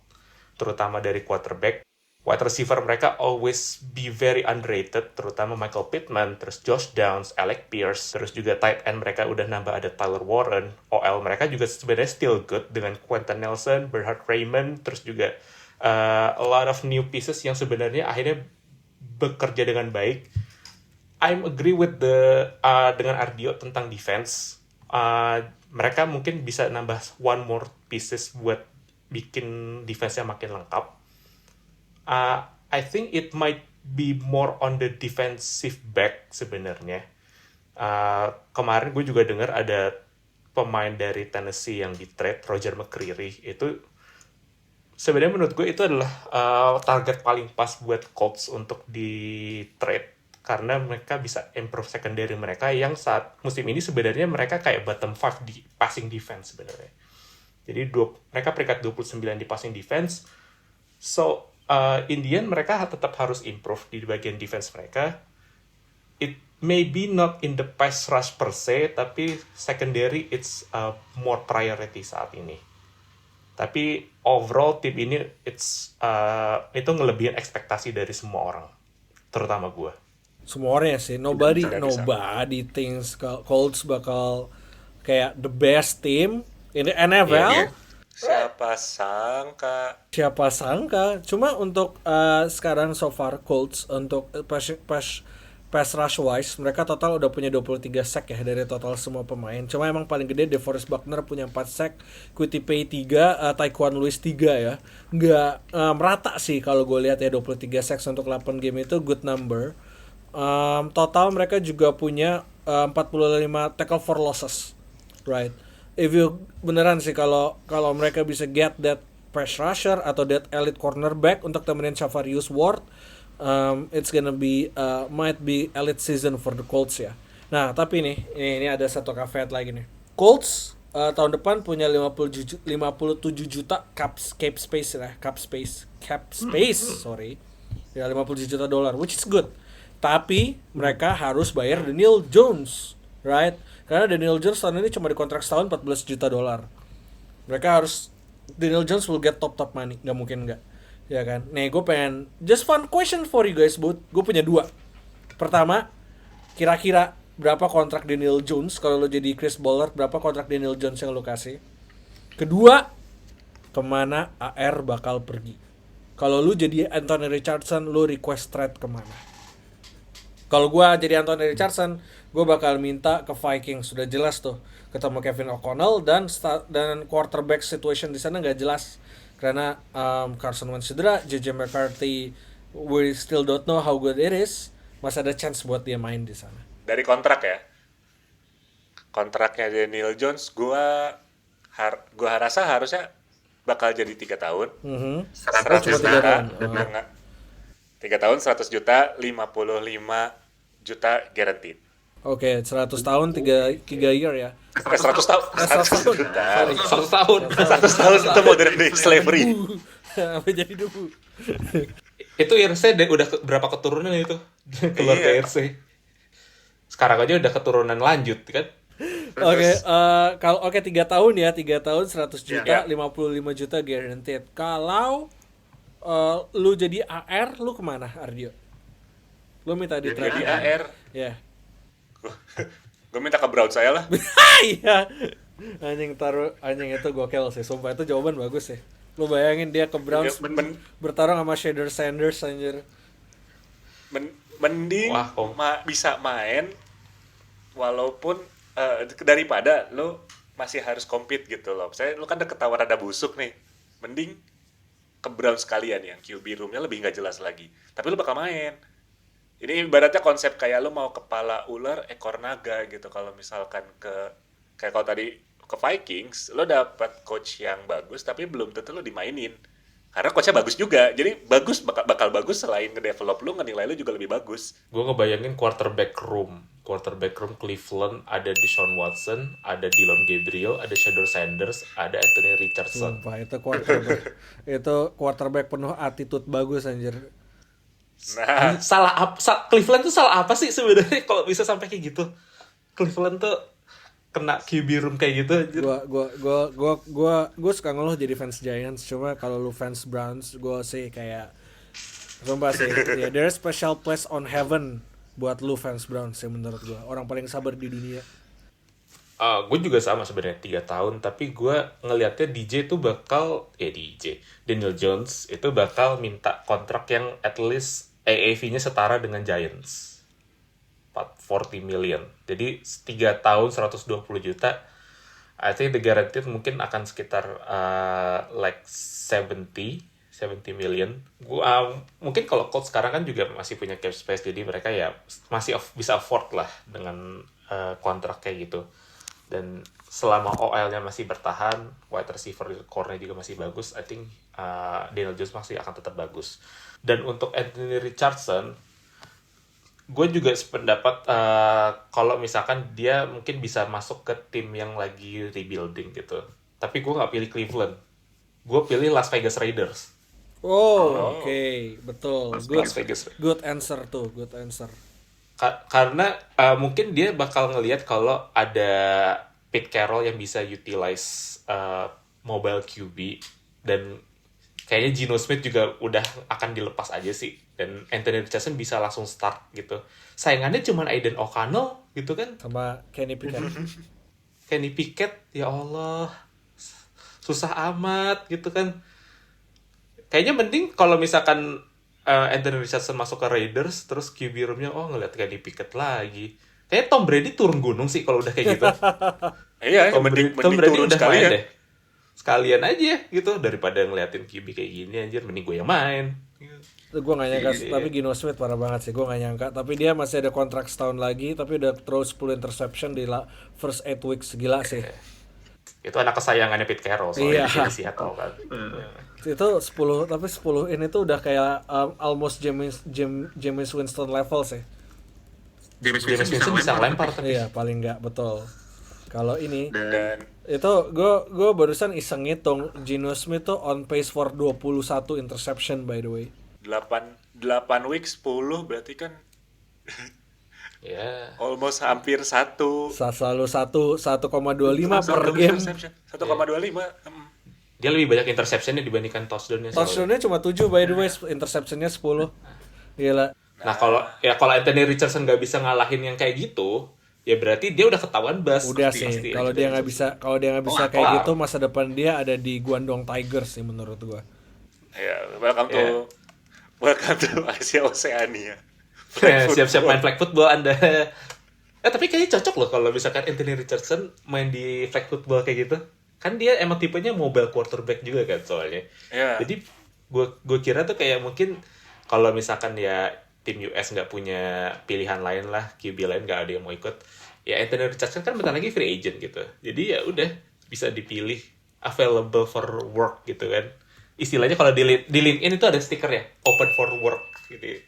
terutama dari quarterback. Wide receiver mereka always be very underrated, terutama Michael Pittman, terus Josh Downs, Alec Pierce, terus juga tight end mereka udah nambah ada Tyler Warren. OL mereka juga sebenarnya still good dengan Quentin Nelson, Bernhard Raymond, terus juga a lot of new pieces yang sebenarnya akhirnya bekerja dengan baik. I'm agree with dengan Ardio tentang defense. Mereka mungkin bisa nambah one more pieces buat bikin defense-nya makin lengkap. I think it might be more on the defensive back sebenarnya. Kemarin gue juga dengar ada pemain dari Tennessee yang di trade, Roger McCreary. Itu sebenarnya menurut gue itu adalah target paling pas buat Colts untuk di trade, karena mereka bisa improve secondary mereka yang saat musim ini sebenarnya mereka kayak bottom 5 di passing defense sebenarnya. Jadi mereka peringkat 29 di passing defense. So in the end mereka tetap harus improve di bagian defense mereka. It may be not in the pass rush per se, tapi secondary it's more priority saat ini. Tapi overall tim ini itu ngelebihin ekspektasi dari semua orang, terutama gue. Semua orang ya sih, nobody thinks Colts bakal kayak the best team in the NFL. Siapa sangka. Cuma untuk sekarang so far Colts untuk pass rush wise mereka total udah punya 23 sack ya dari total semua pemain. Cuma emang paling gede DeForest Buckner punya 4 sack, Kwity Paye 3, Taekwon Lewis 3 ya. Nggak merata sih kalau gue lihat ya, 23 sacks untuk 8 game itu good number. Total mereka juga punya 45 tackle for losses, right? If you beneran sih kalau mereka bisa get that pass rusher atau that elite cornerback untuk temenin Charvarius Ward, it's gonna be might be elite season for the Colts ya. Nah tapi ini ada satu caveat lagi nih. Colts tahun depan punya 57 juta cap space, sorry. Ya $57 juta, which is good. Tapi mereka harus bayar Daniel Jones, right? Karena Daniel Jones tahun ini cuma dikontrak setahun $14 juta. Daniel Jones will get top money, nggak mungkin nggak, ya kan? Nih gue pengen just fun question for you guys both. Gue punya 2. Pertama, kira-kira berapa kontrak Daniel Jones kalau lo jadi Chris Ballard? Berapa kontrak Daniel Jones yang lo kasih? Kedua, kemana AR bakal pergi? Kalau lo jadi Anthony Richardson, lo request trade kemana? Kalau gue jadi Anthony Richardson, gue bakal minta ke Vikings. Sudah jelas tuh, ketemu Kevin O'Connell dan quarterback situation di sana nggak jelas karena Carson Wentz cedera, JJ McCarthy we still don't know how good it is. Masih ada chance buat dia main di sana. Dari kontrak ya, kontraknya Daniel Jones, gue rasa harusnya bakal jadi 3 tahun. 100 juta. 3 tahun 100 juta, 55 juta guaranteed. Oke, 100 tahun 3 year ya. 100 tahun. 100 juta. 100 tahun. 100 tahun itu modern day slavery. Apa jadi dulu? Itu IRC udah berapa keturunan itu keluar ke IRC. Sekarang aja udah keturunan lanjut kan. Oke, 3 tahun ya, 3 tahun 100 juta, 55 juta guaranteed. Kalau lu jadi AR, lu kemana, Ardio? Lu minta di trade? Jadi AR. Ya. Gue minta ke Brown saya lah. Iya. Anjing itu gokil sih. Sumpah itu jawaban bagus sih. Lu bayangin dia ke Browns bertarung sama Shader Sanders anjir. Mending bisa main walaupun daripada lu masih harus compete gitu loh. Misalnya lu kan udah ketahuan ada busuk nih. Mending ke Browns sekalian yang QB room-nya lebih nggak jelas lagi. Tapi lu bakal main. Ini ibaratnya konsep kayak lu mau kepala ular ekor naga gitu. Kalau misalkan kayak kalau tadi ke Vikings, lu dapat coach yang bagus tapi belum tentu lu dimainin. Karena coachnya bagus juga. Jadi bakal bagus selain ngedevelop lu, ngenilai lu juga lebih bagus. Gue ngebayangin quarterback room quarterback room Cleveland ada Deshaun Watson, ada Dylan Gabriel, ada Shedeur Sanders, ada Anthony Richardson. Sumpah, itu quarterback. Itu quarterback penuh attitude bagus anjir. Nah, Cleveland tuh salah apa sih sebenarnya kalau bisa sampai kayak gitu? Cleveland tuh kena QB room kayak gitu anjir. Gua suka ngeluh jadi fans Giants, cuma kalau lu fans Browns, gua sih kayak sumpah sih, ya there's special place on heaven buat lu fans Browns sih menurut gua. Orang paling sabar di dunia. Gue juga sama sebenarnya 3 tahun, tapi gue ngelihatnya Daniel Jones itu bakal minta kontrak yang at least AAV-nya setara dengan Giants, 40 million. Jadi 3 tahun 120 juta. I think the guaranteed mungkin akan sekitar like 70 million. Mungkin kalau Colts sekarang kan juga masih punya cap space, jadi mereka ya masih bisa afford lah dengan kontrak kayak gitu. Dan selama OL-nya masih bertahan, wide receiver core-nya juga masih bagus, I think Daniel Jones masih akan tetap bagus. Dan untuk Anthony Richardson, gue juga sependapat kalau misalkan dia mungkin bisa masuk ke tim yang lagi rebuilding gitu. Tapi gue nggak pilih Cleveland, gue pilih Las Vegas Raiders. Oke, betul. Las Vegas. Good answer tuh, good answer. Karena mungkin dia bakal ngelihat kalau ada Pete Carroll yang bisa utilize mobile QB, dan kayaknya Geno Smith juga udah akan dilepas aja sih, dan Anthony Richardson bisa langsung start gitu. Saingannya cuma Aiden O'Connell gitu kan, Sama Kenny Pickett. Kenny Pickett, ya Allah susah amat gitu kan. Kayaknya mending kalau misalkan Anthony Richardson masuk ke Raiders, terus QB room-nya ngeliat Kenny Pickett lagi. Kayaknya Tom Brady turun gunung sih kalau udah kayak gitu. iya, Tom mending Brady turun udah sekali main ya. deh. Sekalian aja gitu, daripada ngeliatin QB kayak gini anjir, mending gue yang main. Gue gak nyangka, Iya. tapi Geno Smith parah banget sih, gue gak nyangka. Tapi dia masih ada kontrak setahun lagi, tapi udah throw 10 interception di first 8 weeks, gila sih. Itu anak kesayangannya Pete Carroll soalnya Iya. di Seattle kan. Itu 10, tapi 10 ini tuh udah kayak almost James Winston level sih. James James Winston bisa lempar tapi. Iya, paling nggak, betul. Kalau ini Dan itu gue barusan iseng ngitung, Geno Smith tuh on pace for 21 interception by the way. 8 week 10 berarti kan Ya. almost hampir 1 Selalu 1,25 per game. 1,25. Dia lebih banyak interception-nya dibandingkan touchdown-nya. Touchdown-nya cuma 7 by the way, interception-nya 10. Gila. Nah, kalau Anthony Richardson nggak bisa ngalahin yang kayak gitu, ya berarti dia udah ketahuan bust. Udah Pasti sih, ya kalau kita dia nggak bisa kayak kelar. gitu, masa depan dia ada di Guangdong Tigers sih menurut gua. Ya, welcome to Asia Oceania. Siap-siap main flag football Anda. Tapi kayaknya cocok loh kalau misalkan Anthony Richardson main di flag football kayak gitu. Kan dia emang tipenya mobile quarterback juga kan soalnya. Ya. Jadi gue kira tuh kayak mungkin kalau misalkan ya tim US nggak punya pilihan lain lah, QB lain nggak ada yang mau ikut, ya Anthony Richardson kan bentar lagi free agent gitu. Jadi ya udah bisa dipilih, available for work gitu kan. Istilahnya kalau di LinkedIn itu ada stiker ya, open for work gitu.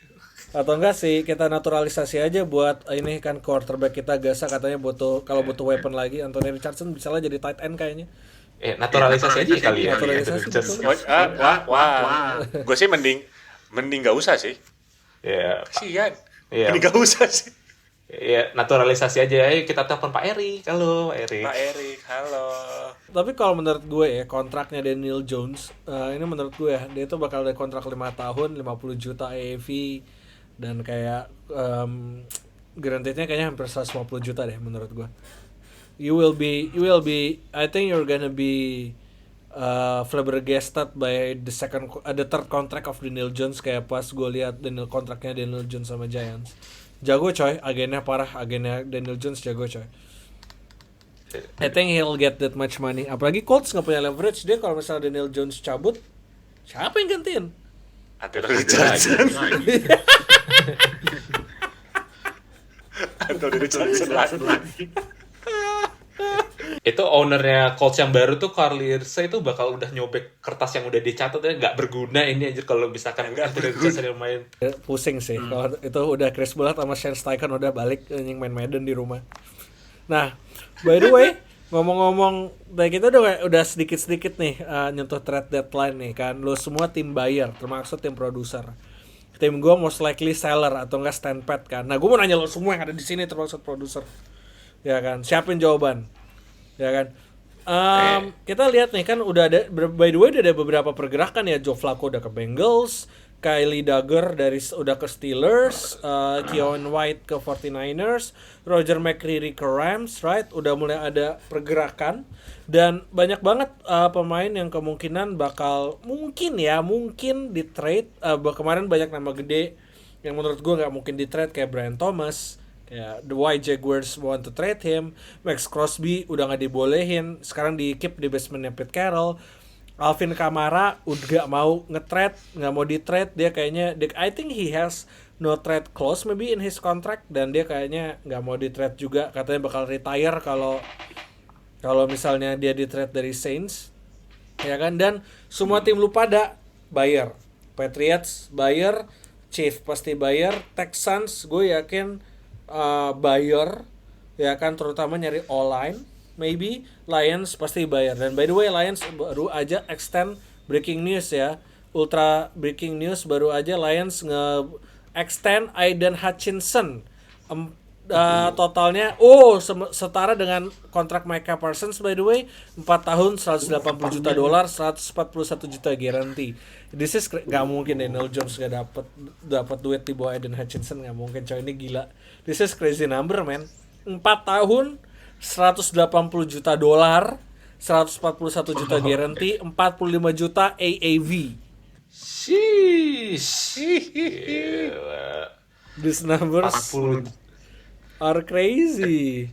Atau enggak sih, kita naturalisasi aja buat ini kan quarterback kita Gasa katanya butuh weapon lagi, Anthony Richardson bisa lah jadi tight end kayaknya. Naturalisasi aja kali ya. Naturalisasi, Anthony Richardson. Wah. Gue sih mending nggak usah sih. Ya, Kasian. Iya. Mending nggak usah sih. ya naturalisasi aja. Ayo kita telepon Pak Eri. Halo, Pak Eri. Pak Erik, halo. Tapi kalau menurut gue ya, kontraknya Daniel Jones, ini menurut gue ya, dia itu bakal ada kontrak 5 tahun, 50 juta AAV, dan kayak guaranteed-nya kayaknya hampir 150 juta deh menurut gue. You will be I think you're gonna be flabbergasted by the third contract of Daniel Jones, kayak pas gue lihat kontraknya Daniel Jones sama Giants. Jago coy, agennya parah, agennya Daniel Jones jago coy. I think he'll get that much money. Apalagi Colts nggak punya leverage, dia kalau misalnya Daniel Jones cabut, siapa yang gantiin? Anthony Richardson. Anthony Richardson lagi. itu ownernya Colts yang baru tuh Carly Hurst itu bakal udah nyobek kertas yang udah dicatat ya, nggak berguna ini aja kalau misalkan Anthony Richardson yang main. Pusing sih kalau itu udah Chris Bullock sama Shane Steichen udah balik yang main Madden di rumah. Nah, by the way, ngomong-ngomong, kita udah sedikit-sedikit nih nyentuh trade deadline nih kan. Lo semua tim buyer, termasuk tim produser. Tim gue most likely seller atau enggak stand pat kan. Nah, gue mau nanya lo semua yang ada di sini termasuk produser. Ya kan, siapin jawaban. Ya kan. Kita lihat nih kan udah ada, by the way udah ada beberapa pergerakan ya. Joe Flacco udah ke Bengals, Kylie Duggar udah ke Steelers, Keon White ke 49ers, Roger McCreary ke Rams, right? Udah mulai ada pergerakan dan banyak banget pemain yang kemungkinan bakal mungkin di trade. Kemarin banyak nama gede yang menurut gue nggak mungkin di trade kayak Brian Thomas. Ya, the Why Jaguars want to trade him. Max Crosby udah nggak dibolehin. Sekarang di keep di basementnya Pete Carroll. Alvin Kamara udah gak mau nge-trade, nggak mau di-trade. Dia kayaknya, I think he has no trade clause maybe in his contract. Dan dia kayaknya nggak mau di-trade juga. Katanya bakal retire kalau misalnya dia di-trade dari Saints. Ya kan? Dan semua tim lu pada buyer. Patriots buyer, Chiefs pasti buyer, Texans gue yakin buyer, ya kan, terutama nyari online, maybe Lions pasti buyer. Dan by the way Lions baru aja extend, breaking news ya, ultra breaking news, baru aja Lions extend Aiden Hutchinson totalnya setara dengan kontrak Micah Parsons by the way, 4 tahun $180 juta, 141 juta guarantee. This is gak mungkin Daniel Jones gak dapat duit di bawah Aiden Hutchinson, gak mungkin coy, ini gila. This is crazy number man. 4 tahun $180 juta, 141 juta guarantee, 45 juta AAV. Sheesh. Gila. These numbers 40. are crazy.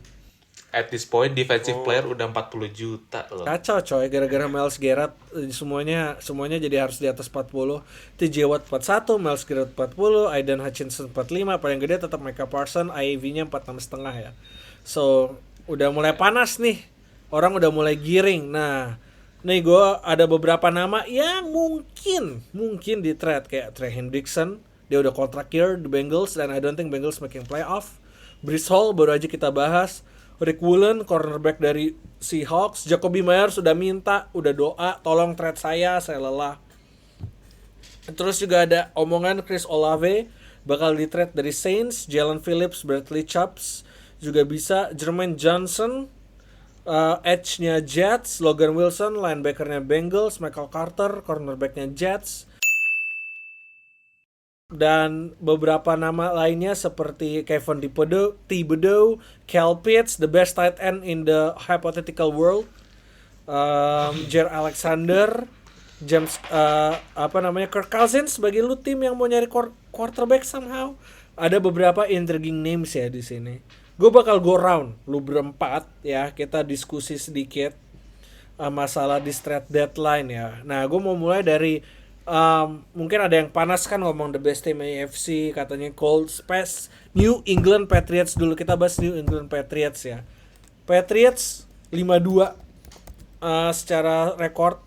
At this point defensive player udah 40 juta loh. Kacau coy, gara-gara Myles Garrett semuanya jadi harus di atas 40. TJ Watt 41, Myles Garrett 40, Aiden Hutchinson 45, paling gede tetap Micah Parsons, IAV-nya 46,5 ya. So, udah mulai panas nih. Orang udah mulai giring. Nah, nih gue ada beberapa nama yang mungkin di trade kayak Trey Hendrickson, dia udah kontrak year di Bengals dan I don't think Bengals making playoff. Breece Hall baru aja kita bahas. Rick Woolen, cornerback dari Seahawks. Jacoby Myers sudah minta, udah doa, tolong trade saya lelah. Terus juga ada omongan Chris Olave bakal di trade dari Saints. Jalen Phillips, Bradley Chubb juga bisa. Jermaine Johnson, edge-nya Jets. Logan Wilson, linebacker-nya Bengals. Michael Carter, cornerback-nya Jets. Dan beberapa nama lainnya seperti Kevin Thibodeau, Kyle Pitts, the best tight end in the hypothetical world, Jair Alexander, James Kirk Cousins. Bagi lu tim yang mau nyari quarterback somehow, ada beberapa intriguing names ya di sini. Gue bakal go round, lu berempat ya, kita diskusi sedikit masalah di trade deadline ya. Nah, gue mau mulai dari mungkin ada yang panas kan ngomong the best team AFC, katanya Cold Space, New England Patriots dulu. Kita bahas New England Patriots ya. Patriots 5-2 secara rekor.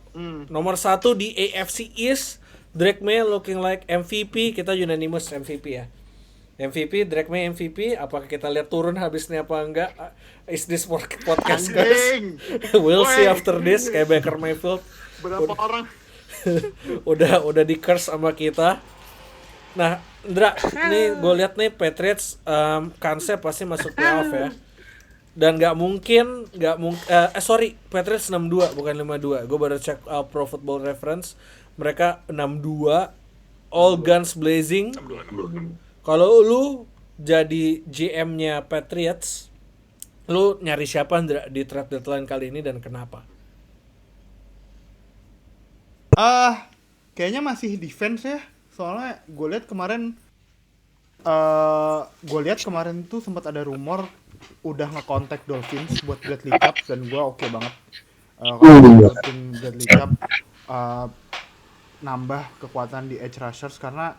Nomor 1 di AFC East. Drake May looking like MVP. Kita unanimous MVP ya. MVP, Drake May MVP. Apakah kita lihat turun habis ini apa enggak? Is this podcast guys? We'll see after this. Kayak Baker Mayfield. Berapa orang? udah di curse sama kita. Nah, Indra, nih gue lihat nih Patriots kansnya pasti masuk playoff ya. Dan Patriots 6-2 bukan 5-2. Gue baru cek Pro Football Reference. Mereka 6-2, all guns blazing. Kalau lu jadi GM-nya Patriots, lu nyari siapa Indra di trade deadline kali ini dan kenapa? Kayaknya masih defense ya. Soalnya gue lihat kemarin tuh sempat ada rumor udah ngekontak Dolphins buat Bradley Chubb, dan gue oke banget. Kalau Bradley Chubb nambah kekuatan di edge rushers, karena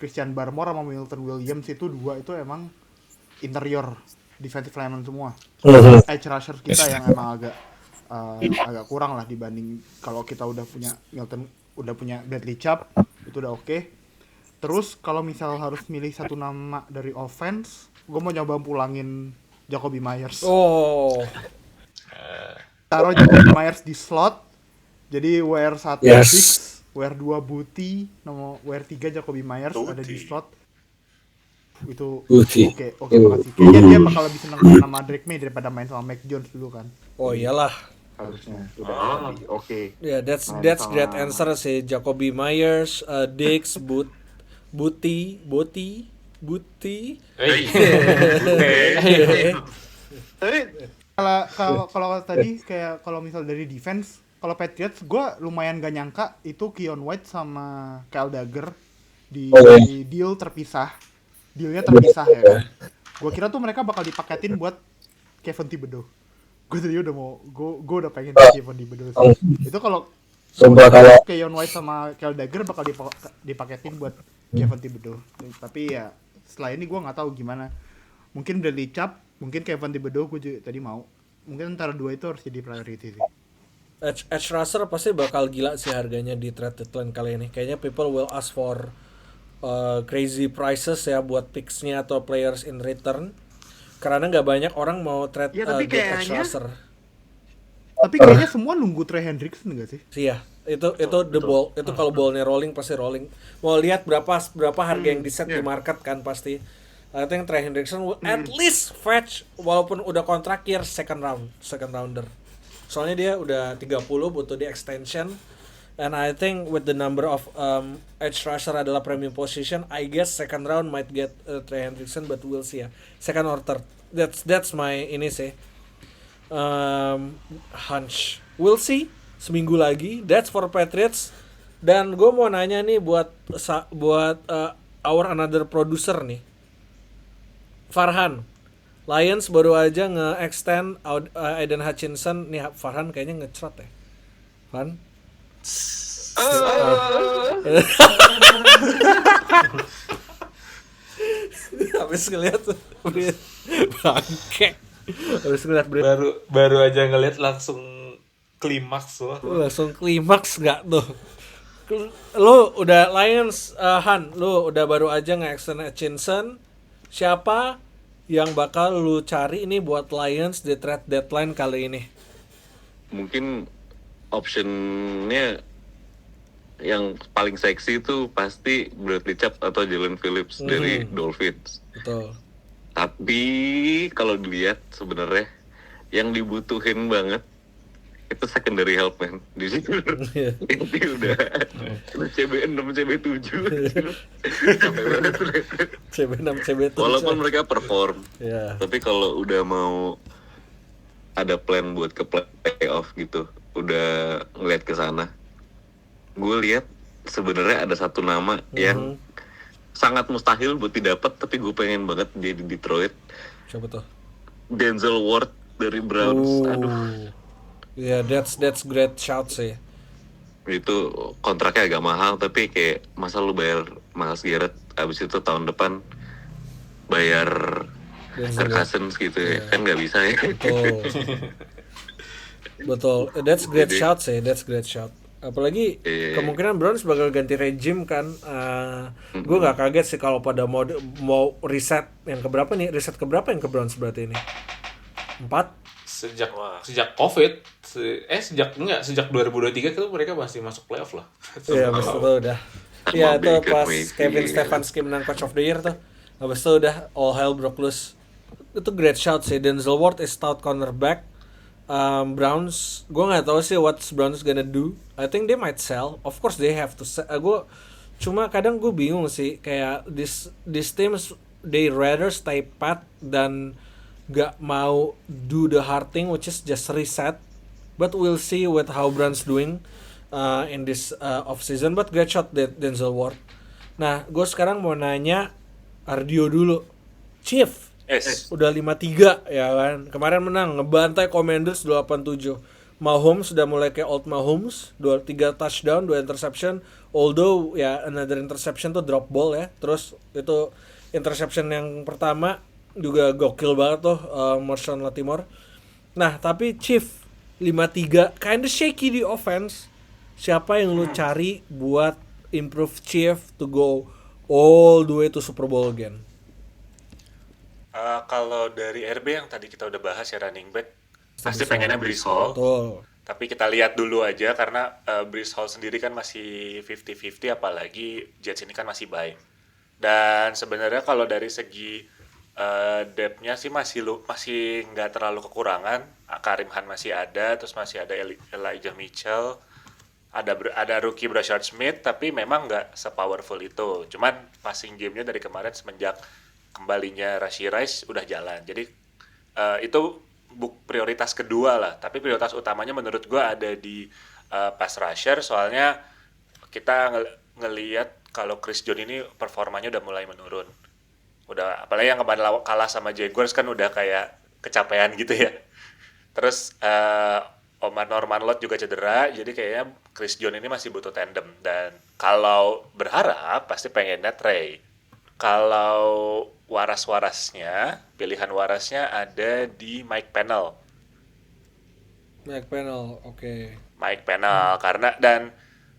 Christian Barmore sama Milton Williams itu dua itu emang interior defensive lineman semua. Mhm. Edge rusher kita yang emang agak kurang lah dibanding kalau kita udah punya Milton, udah punya Bradley Chubb, itu udah oke. Terus kalau misal harus milih satu nama dari offense, gue mau nyoba pulangin Jacoby Myers. Oh, Taruh Jacoby Myers di slot. Jadi WR1 Yes. Six, WR2 Booty, nomor WR3 Jacoby Myers ada di slot. Itu Booty. oke banget sih. Kayaknya dia bakal lebih seneng main sama Drake May daripada main sama Mac Jones dulu kan. oh iyalah. Harusnya udah lebih oke. Ya, that's Main that's sama- great answer sih. Jacoby Myers, Diggs, Booty. Tapi kalau tadi kayak kalau misal dari defense, kalau Patriots gue lumayan gak nyangka itu Keon White sama Kyle Dagger di deal terpisah. Dealnya terpisah ya kan. Gue kira tuh mereka bakal dipaketin buat Kevin Thibodeau. Gue tadi udah mau, gue udah pengen Kevin Thibodeau sih. Itu kalau Sumpah kalau Keon White sama Kyle Dagger bakal dipaketin buat Kevin Thibodeau. Tapi ya setelah ini gue nggak tahu gimana. Mungkin Bradley Chubb, mungkin Kevin Thibodeau gue juga tadi mau. Mungkin antara dua itu harus jadi priority sih. Edge rusher pasti bakal gila sih harganya di trade deadline kali ini. Kayaknya people will ask for crazy prices ya buat picks-nya atau players in return. Karena nggak banyak orang mau trade Ya, tapi get edge kayaknya- rusher. Tapi kayaknya semua nunggu Trey Hendrickson nggak sih? Iya, itu the ball. Itu kalau ballnya rolling pasti rolling. Mau lihat berapa harga yang di set di market kan pasti. I think Trey Hendrickson will at least fetch walaupun udah kontrak year second rounder. Soalnya dia udah 30 butuh di extension. And I think with the number of edge rusher adalah premium position, I guess second round might get Trey Hendrickson, but we'll see ya. Second or third. That's my ini sih. Hunch. We'll see. Seminggu lagi. That's for Patriots. Dan gue mau nanya nih buat our another producer nih. Farhan. Lions baru aja nge-extend Aiden Hutchinson. Nih Farhan kayaknya ngecrot ya. Farhan? Habis ngeliat bangke. Habis ngeliat berita baru aja ngeliat langsung klimaks loh. langsung klimaks nggak tuh? Lu udah Lions, Han, lu udah baru aja nge-extend Hutchinson. Siapa yang bakal lu cari ini buat Lions di trade deadline kali ini? Mungkin optionnya yang paling seksi itu pasti Bradley Chubb atau Jalen Phillips dari Dolphins. Betul. Tapi kalau dilihat sebenarnya yang dibutuhin banget itu secondary help man di situ. Ini udah CB6 CB7 capek banget. CB6 CB7. Walaupun mereka perform, ya. tapi kalau udah mau ada plan buat ke playoff gitu, udah ngeliat ke sana, gue lihat sebenarnya ada satu nama yang sangat mustahil buat didapat, tapi gue pengen banget jadi Detroit. Siapa tuh? Denzel Ward dari Browns. Aduh, Ya, that's great shout sih. itu kontraknya agak mahal, tapi kayak masa lu bayar Myles Garrett, abis itu tahun depan bayar Kirk Cousins gitu ya, kan nggak bisa ya. Betul. Betul. That's great Jadi- shout sih. That's great shout. Apalagi Iya. kemungkinan Browns bakal ganti regime kan. Gue nggak kaget sih kalau pada mau reset yang keberapa nih? Reset keberapa yang ke Browns berarti ini? 4? Sejak COVID, sejak 2023 itu mereka masih masuk playoff lah. Iya, habis itu udah. Sama Iya, itu Baker pas Mayfield. Kevin Stefanski menang Coach of the Year tuh. Habis itu udah all hell broke loose. Itu great shout sih. Denzel Ward is stout cornerback. Browns, gue nggak tahu sih what Browns gonna do. I think they might sell. Of course they have to sell. Cuma kadang gue bingung sih kayak this teams they rather stay pat dan gak mau do the hard thing which is just reset. But we'll see with how Browns doing in this off season. But great shot Denzel Ward. Nah, gue sekarang mau nanya Ardio dulu. Chief, Yes. udah 5-3 ya kan. Kemarin menang ngebantai Commanders 27. Mahomes sudah mulai kayak old Mahomes, 3 touchdown, 2 interception. Although ya another interception tuh drop ball ya. Terus itu interception yang pertama juga gokil banget tuh Marshon Lattimore. Nah, tapi Chief 5-3 kinda shaky di offense. Siapa yang lu cari buat improve Chief to go all the way to Super Bowl again? Kalau dari RB yang tadi kita udah bahas ya, running back pasti pengennya Breece Hall. Betul. Tapi kita lihat dulu aja karena Breece Hall sendiri kan masih 50-50, apalagi Jets ini kan masih bye. Dan sebenarnya kalau dari segi depth-nya sih masih nggak terlalu kekurangan. Karim Hunt masih ada, terus masih ada Elijah Mitchell, ada rookie Brashard Smith, tapi memang nggak se-powerful itu. Cuman passing game-nya dari kemarin semenjak kembalinya Rashee Rice udah jalan. Jadi itu prioritas kedua lah. Tapi prioritas utamanya menurut gue ada di pass rusher. Soalnya kita ngelihat kalau Chris Jones ini performanya udah mulai menurun. Udah, apalagi yang kemarin kalah sama Jaguars kan udah kayak kecapean gitu ya. Terus Omar Norman Lott juga cedera, jadi kayaknya Chris Jones ini masih butuh tandem. Dan kalau berharap pasti pengennya Trey. Kalau pilihan warasnya ada di Mike Pennel. Mike Pennel, oke. Mike Pennel, karena dan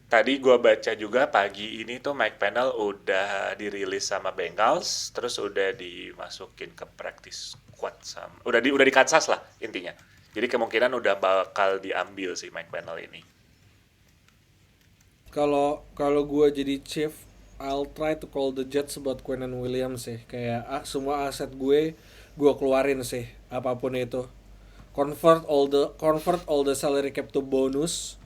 tadi gue baca juga pagi ini tuh Mike Pennel udah dirilis sama Bengals, terus udah dimasukin ke practice squad sama udah di Kansas lah intinya. Jadi kemungkinan udah bakal diambil sih Mike Pennel ini. Kalau gue jadi Chief, I'll try to call the Jets about Quinnen Williams sih. Kayak semua aset gue keluarin sih, apapun itu. Convert all the salary cap to bonus.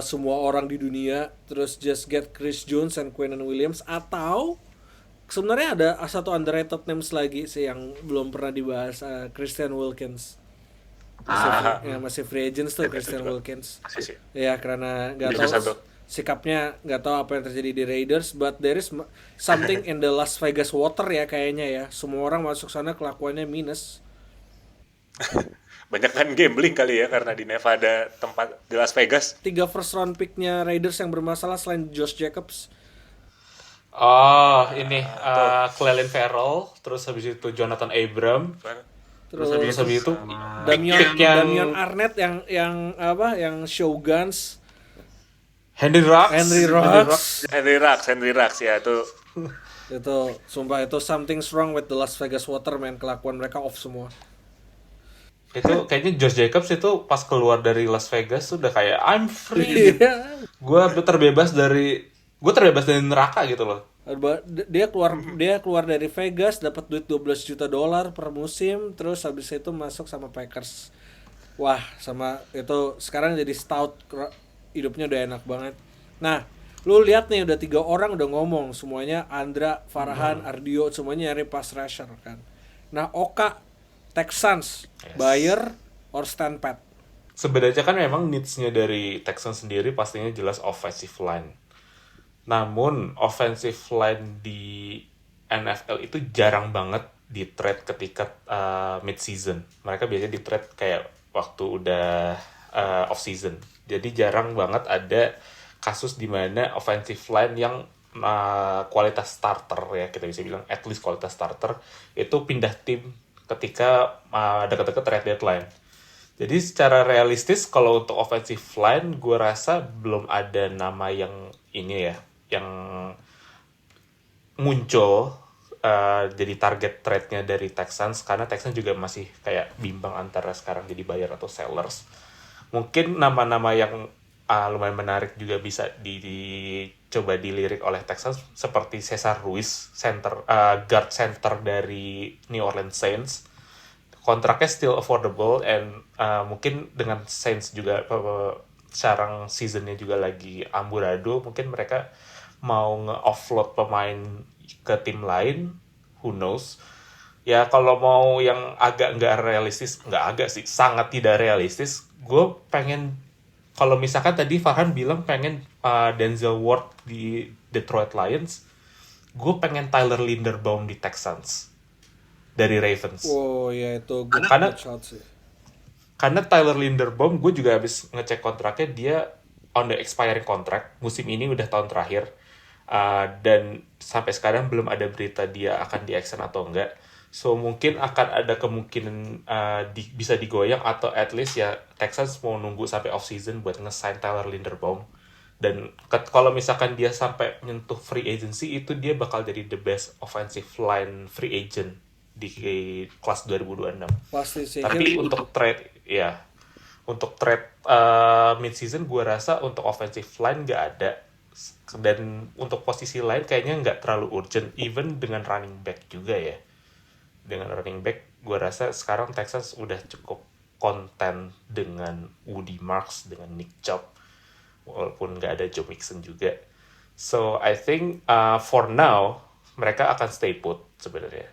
Semua orang di dunia, terus just get Chris Jones and Quinnen Williams, atau sebenarnya ada satu underrated names lagi sih yang belum pernah dibahas, Christian Wilkins. Masih free agents tuh Christian Wilkins. Sih. Ya karena nggak Bisa tahu satu. sikapnya, nggak tahu apa yang terjadi di Raiders, but there is something in the Las Vegas water ya kayaknya ya. Semua orang masuk sana kelakuannya minus. Banyak kan gambling kali ya karena di Nevada, tempat di Las Vegas. 3 first round pick-nya Raiders yang bermasalah selain Josh Jacobs. Oh, ini Clelin Ferrell, terus habis itu Jonathan Abram, Terus habis itu Damian Arnett yang Shoguns. Henry Ruggs. Henry Ruggs ya tuh. Itu sumpah itu something's wrong with the Las Vegas water, man. Kelakuan mereka off semua. Itu kayaknya Josh Jacobs itu pas keluar dari Las Vegas udah kayak I'm free gitu. Gue terbebas dari neraka gitu loh. Dia keluar dari Vegas dapat duit $12 juta per musim, terus habis itu masuk sama Packers. Wah, sama itu sekarang jadi stout, hidupnya udah enak banget. Nah, lu lihat nih udah 3 orang udah ngomong, semuanya Andra, Farhan, Ardio, semuanya nyari pass rusher kan. Nah, Oka Texans, Bayer or stand pat? Sebenarnya kan memang needs-nya dari Texans sendiri pastinya jelas offensive line. Namun offensive line di NFL itu jarang banget di trade ketika mid season. Mereka biasanya di trade kayak waktu udah off season. Jadi jarang banget ada kasus di mana offensive line yang kualitas starter ya, kita bisa bilang at least kualitas starter itu pindah tim ketika dekat-dekat trade deadline. Jadi secara realistis kalau untuk offensive line gue rasa belum ada nama yang ini ya, yang muncul jadi target trade-nya dari Texans, karena Texans juga masih kayak bimbang antara sekarang jadi buyer atau sellers. Mungkin nama-nama yang lumayan menarik juga bisa dicoba dilirik oleh Texans seperti Cesar Ruiz, guard center dari New Orleans Saints. Kontraknya still affordable and mungkin dengan Saints juga sekarang seasonnya juga lagi amburadul, mungkin mereka mau nge-offload pemain ke tim lain, who knows. Ya kalau mau yang agak nggak realistis, sangat tidak realistis, gue pengen, kalau misalkan tadi Farhan bilang pengen Denzel Ward di Detroit Lions, gue pengen Tyler Linderbaum di Texans dari Ravens. Oh ya itu gue shot sih. Karena Tyler Linderbaum, gue juga habis ngecek kontraknya, dia on the expiring contract, musim ini udah tahun terakhir, dan sampai sekarang belum ada berita dia akan di-extend atau enggak. So mungkin akan ada kemungkinan bisa digoyang, atau at least ya Texans mau nunggu sampai off season buat nge-sign Tyler Linderbaum. Dan kalau misalkan dia sampai menyentuh free agency, itu dia bakal jadi the best offensive line free agent di kelas 2026. Pasti sih. Tapi untuk trade mid season gue rasa untuk offensive line nggak ada, dan untuk posisi lain kayaknya nggak terlalu urgent, even dengan running back juga ya. Dengan running back gue rasa sekarang Texans udah cukup konten dengan Woody Marks, dengan Nick Chubb, walaupun nggak ada Joe Mixon juga. So I think for now mereka akan stay put sebenarnya.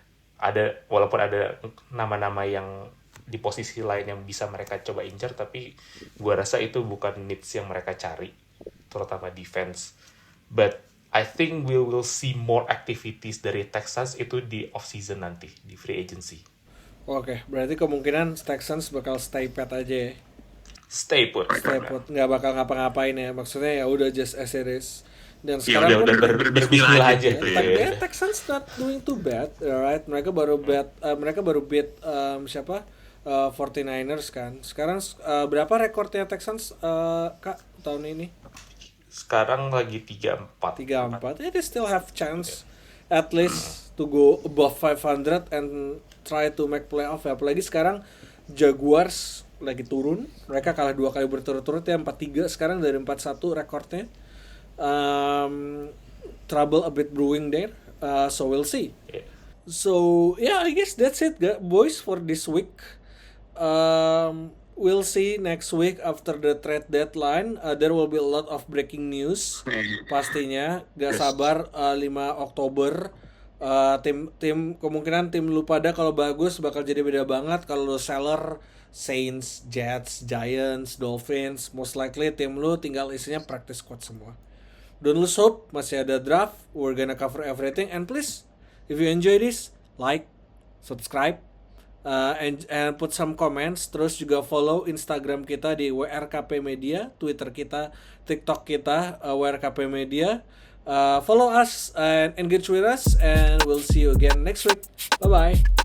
Walaupun ada nama-nama yang di posisi lain yang bisa mereka coba incar, tapi gue rasa itu bukan needs yang mereka cari, terutama defense. But I think we will see more activities dari Texans itu di off season nanti, di free agency. Oke, berarti kemungkinan Texans bakal stay pat aja ya. Stay put. Nggak bakal ngapa-ngapain ya. Maksudnya ya udah just as it is. Dan Ya sekarang udah kan berbismillah aja gitu tapi ya. Texans not doing too bad, alright. Mereka baru beat siapa? 49ers kan. Sekarang berapa rekornya Texans Kak tahun ini? Sekarang lagi 3-4. 3-4. They still have chance at least to go above 500 and try to make playoff ya. Apalagi sekarang Jaguars lagi turun. Mereka kalah 2 kali berturut-turut ya, 4-3 sekarang dari 4-1 rekornya. Trouble a bit brewing there. So we'll see. Yeah. So yeah, I guess that's it, boys, for this week. We'll see next week after the trade deadline. There will be a lot of breaking news. Pastinya, gak sabar 5 Oktober. Tim kemungkinan tim lu pada kalau bagus bakal jadi beda banget. Kalau lu seller, Saints, Jets, Giants, Dolphins, most likely tim lu tinggal isinya practice squad semua. Don't lose hope, masih ada draft. We're gonna cover everything. And please, if you enjoy this, like, subscribe, and put some comments. Terus juga follow Instagram kita di WRKP Media, Twitter kita, TikTok kita, WRKP Media. Follow us and engage with us, and we'll see you again next week. Bye bye.